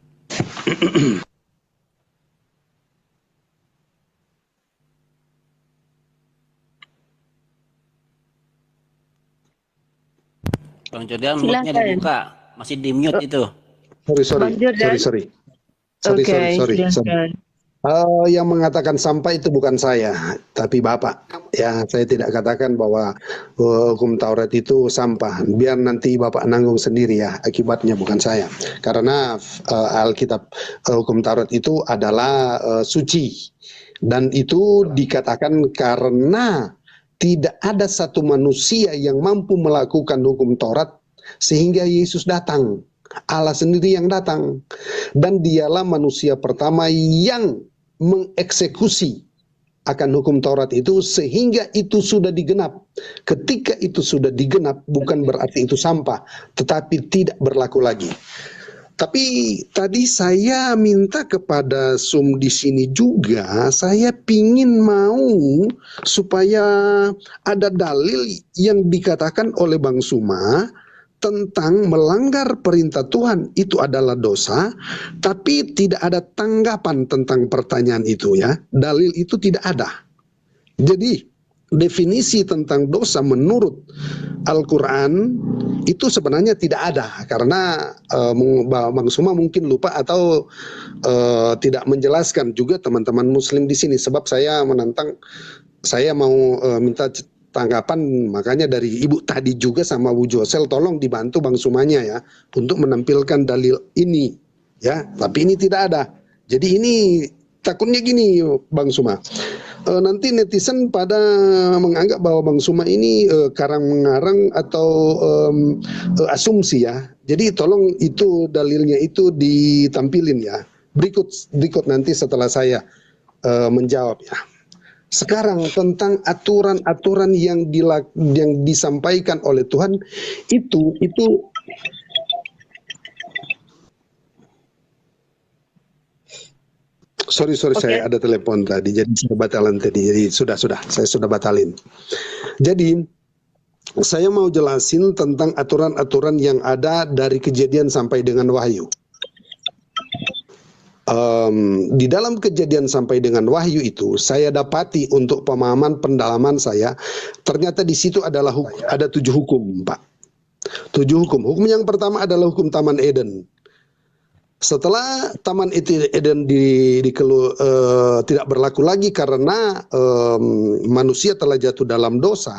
Bang Jordan, mute-nya dibuka. Masih di mute itu. Sorry. Yang mengatakan sampah itu bukan saya, tapi Bapak. Ya, saya tidak katakan bahwa hukum Taurat itu sampah. Biar nanti Bapak nanggung sendiri ya, akibatnya bukan saya. Karena Alkitab hukum Taurat itu adalah suci. Dan itu dikatakan karena tidak ada satu manusia yang mampu melakukan hukum Taurat sehingga Yesus datang. Allah sendiri yang datang. Dan dialah manusia pertama yang mengeksekusi akan hukum Taurat itu sehingga itu sudah digenap. Ketika itu sudah digenap bukan berarti itu sampah, tetapi tidak berlaku lagi. Tapi tadi saya minta kepada Sum di sini juga, saya pingin mau supaya ada dalil yang dikatakan oleh Bang Suma tentang melanggar perintah Tuhan itu adalah dosa, tapi tidak ada tanggapan tentang pertanyaan itu ya. Dalil itu tidak ada. Jadi definisi tentang dosa menurut Al-Quran itu sebenarnya tidak ada, karena Bang Suma mungkin lupa atau tidak menjelaskan juga teman-teman muslim di sini, sebab saya mau minta tanggapan, makanya dari Ibu tadi juga sama Bu Josel, tolong dibantu Bang Sumanya ya untuk menampilkan dalil ini ya, tapi ini tidak ada. Jadi ini takutnya gini Bang Suma, nanti netizen pada menganggap bahwa Bang Suma ini karang-mengarang atau asumsi ya. Jadi tolong itu dalilnya itu ditampilin ya. Berikut nanti setelah saya menjawab ya. Sekarang tentang aturan-aturan yang disampaikan oleh Tuhan itu sorry Oke. saya ada telepon tadi, jadi saya batalin tadi. Jadi saya sudah batalin. Jadi saya mau jelasin tentang aturan-aturan yang ada dari Kejadian sampai dengan Wahyu. Di dalam Kejadian sampai dengan Wahyu itu saya dapati untuk pemahaman pendalaman saya, ternyata di situ adalah ada 7 hukum, Pak. 7 hukum. Hukum yang pertama adalah hukum Taman Eden. Setelah Taman Eden tidak berlaku lagi karena manusia telah jatuh dalam dosa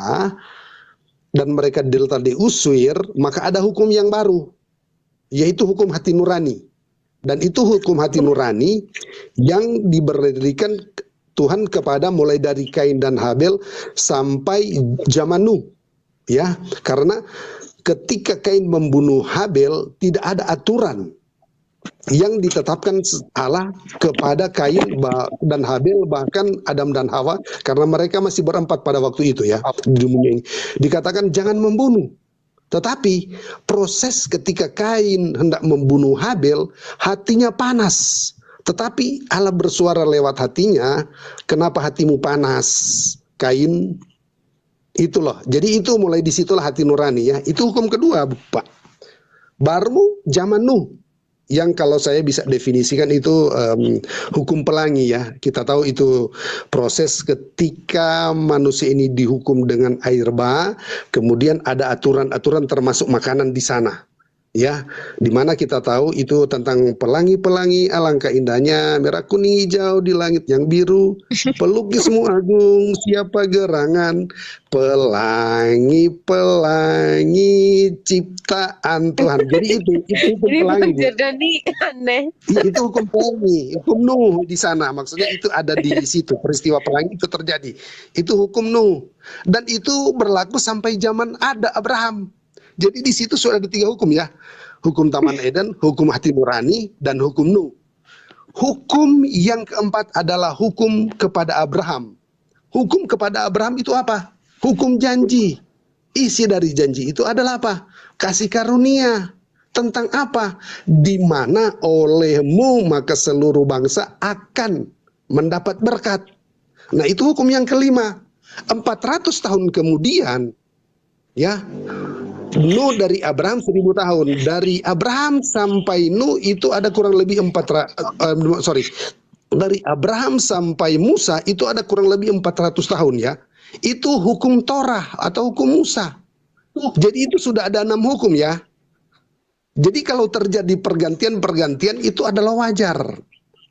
dan mereka telah diusir, maka ada hukum yang baru, yaitu hukum hati nurani. Dan itu hukum hati nurani yang diberikan Tuhan kepada mulai dari Kain dan Habel sampai zaman Nuh, ya. Karena ketika Kain membunuh Habel, tidak ada aturan yang ditetapkan Allah kepada Kain dan Habel, bahkan Adam dan Hawa, karena mereka masih berempat pada waktu itu ya di dunia ini. Dikatakan jangan membunuh. Tetapi proses ketika Kain hendak membunuh Habel, hatinya panas. Tetapi Allah bersuara lewat hatinya, kenapa hatimu panas, Kain? Itu loh. Jadi itu mulai disitulah hati nurani ya. Itu hukum kedua, Pak. Baru zaman Nuh, yang kalau saya bisa definisikan itu hukum pelangi ya. Kita tahu itu proses ketika manusia ini dihukum dengan air bah, kemudian ada aturan-aturan termasuk makanan di sana. Ya, dimana kita tahu itu tentang pelangi-pelangi, alangkah indahnya merah kuning hijau di langit yang biru, pelukismu agung siapa gerangan, pelangi-pelangi ciptaan Tuhan. Jadi itu hukum Ini pelangi. Bang Jordani aneh. Itu hukum pelangi, hukum Nuh di sana. Maksudnya itu ada di situ, peristiwa pelangi itu terjadi. Itu hukum Nuh. Dan itu berlaku sampai zaman ada Abraham. Jadi di situ sudah ada 3 hukum ya. Hukum Taman Eden, hukum hati nurani, dan hukum Nuh. Hukum yang keempat adalah hukum kepada Abraham. Hukum kepada Abraham itu apa? Hukum janji. Isi dari janji itu adalah apa? Kasih karunia. Tentang apa? Di mana olehmu maka seluruh bangsa akan mendapat berkat. Nah itu hukum yang kelima. 400 tahun kemudian ya, Nuh dari Abraham 1000 tahun. Dari Abraham sampai Nuh itu ada kurang lebih dari Abraham sampai Musa itu ada kurang lebih 400 tahun ya. Itu hukum Torah atau hukum Musa. Jadi itu sudah ada 6 hukum ya. Jadi kalau terjadi pergantian itu adalah wajar.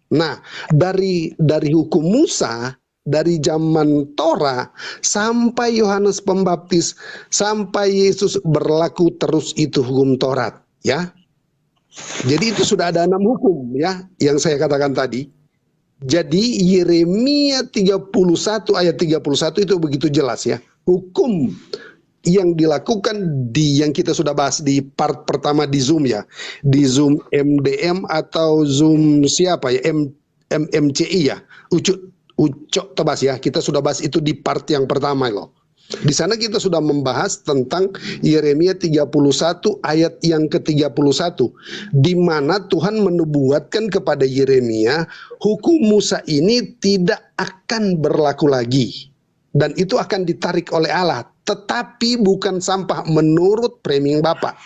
Nah, dari hukum Musa, dari zaman Torah sampai Yohanes Pembaptis sampai Yesus berlaku terus itu hukum Taurat ya. Jadi itu sudah ada 6 hukum ya yang saya katakan tadi. Jadi Yeremia 31 ayat 31 itu begitu jelas ya. Hukum yang dilakukan yang kita sudah bahas di part pertama di Zoom ya. Di Zoom MDM atau Zoom siapa ya? MCI ya. Ucok Tebas ya, kita sudah bahas itu di part yang pertama loh. Di sana kita sudah membahas tentang Yeremia 31 ayat yang ke-31, di mana Tuhan menubuatkan kepada Yeremia hukum Musa ini tidak akan berlaku lagi dan itu akan ditarik oleh Allah, tetapi bukan sampah menurut framing Bapak.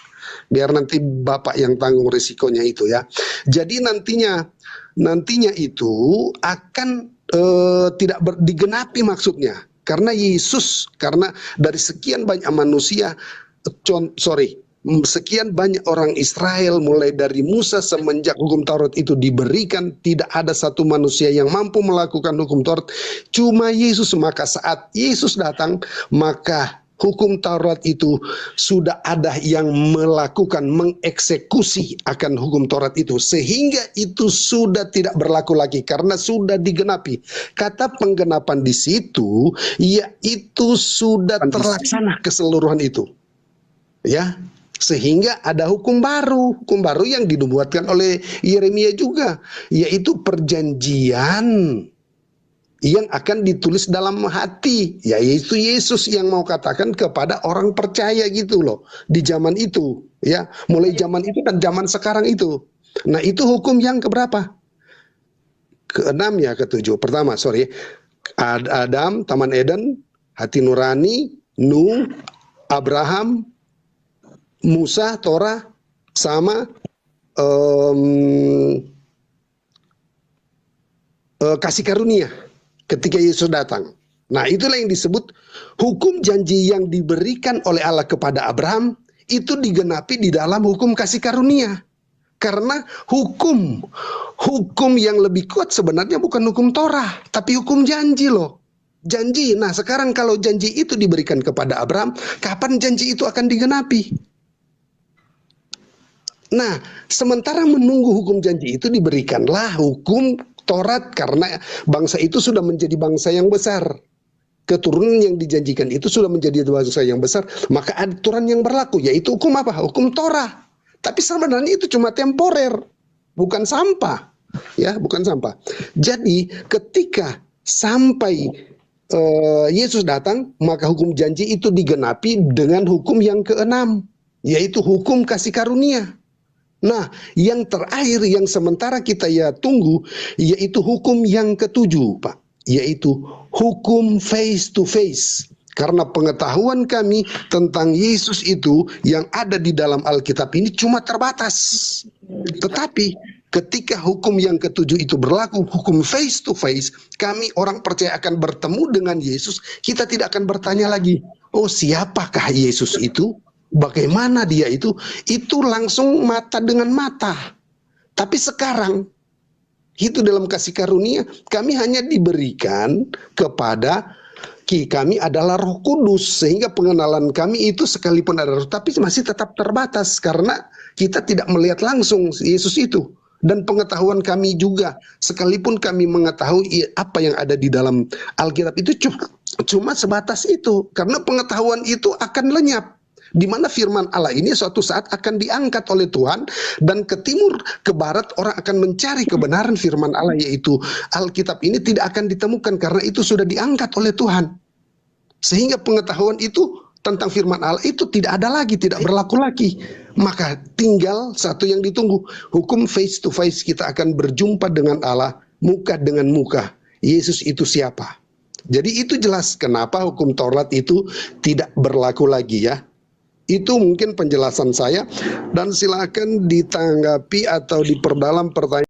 Biar nanti Bapak yang tanggung risikonya itu ya. Jadi nantinya itu akan tidak digenapi maksudnya. Karena Yesus, karena dari sekian banyak manusia, sekian banyak orang Israel mulai dari Musa semenjak hukum Taurat itu diberikan, tidak ada satu manusia yang mampu melakukan hukum Taurat, cuma Yesus. Maka saat Yesus datang, maka hukum Taurat itu sudah ada yang melakukan, mengeksekusi akan hukum Taurat itu, sehingga itu sudah tidak berlaku lagi karena sudah digenapi. Kata penggenapan di situ, yaitu sudah terlaksana keseluruhan itu, ya. Sehingga ada hukum baru yang dinubuatkan oleh Yeremia juga, yaitu perjanjian yang akan ditulis dalam hati, yaitu Yesus yang mau katakan kepada orang percaya gitu loh, di zaman itu, ya, mulai zaman itu dan zaman sekarang itu. Nah, itu hukum yang keberapa? Keenam ya, ketujuh. Pertama, Adam, Taman Eden, hati nurani, Nuh, Abraham, Musa, Torah, sama kasih karunia ketika Yesus datang. Nah, itulah yang disebut hukum janji yang diberikan oleh Allah kepada Abraham itu digenapi di dalam hukum kasih karunia. Karena hukum yang lebih kuat sebenarnya bukan hukum Torah, tapi hukum janji loh. Janji. Nah, sekarang kalau janji itu diberikan kepada Abraham, kapan janji itu akan digenapi? Nah, sementara menunggu hukum janji itu, diberikanlah hukum Taurat karena bangsa itu sudah menjadi bangsa yang besar. Keturunan yang dijanjikan itu sudah menjadi bangsa yang besar, maka aturan yang berlaku yaitu hukum apa? Hukum Torah. Tapi sebenarnya itu cuma temporer, bukan sampah, ya, bukan sampah. Jadi ketika sampai Yesus datang, maka hukum janji itu digenapi dengan hukum yang keenam, yaitu hukum kasih karunia. Nah, yang terakhir yang sementara kita tunggu, yaitu hukum yang ketujuh, Pak, yaitu hukum face to face. Karena pengetahuan kami tentang Yesus itu yang ada di dalam Alkitab ini cuma terbatas. Tetapi ketika hukum yang ketujuh itu berlaku, hukum face to face, kami orang percaya akan bertemu dengan Yesus, kita tidak akan bertanya lagi, oh siapakah Yesus itu? Bagaimana dia itu langsung mata dengan mata. Tapi sekarang itu dalam kasih karunia kami hanya diberikan kepada kami adalah Roh Kudus, sehingga pengenalan kami itu sekalipun ada roh, tapi masih tetap terbatas karena kita tidak melihat langsung Yesus itu. Dan pengetahuan kami juga, sekalipun kami mengetahui apa yang ada di dalam Alkitab itu cuma sebatas itu, karena pengetahuan itu akan lenyap. Di mana firman Allah ini suatu saat akan diangkat oleh Tuhan, dan ke timur, ke barat orang akan mencari kebenaran firman Allah, yaitu Alkitab ini tidak akan ditemukan karena itu sudah diangkat oleh Tuhan. Sehingga pengetahuan itu tentang firman Allah itu tidak ada lagi, tidak berlaku lagi. Maka tinggal satu yang ditunggu, hukum face to face, kita akan berjumpa dengan Allah muka dengan muka. Yesus itu siapa? Jadi itu jelas kenapa hukum Taurat itu tidak berlaku lagi, ya. Itu mungkin penjelasan saya, dan silakan ditanggapi atau diperdalam pertanyaan.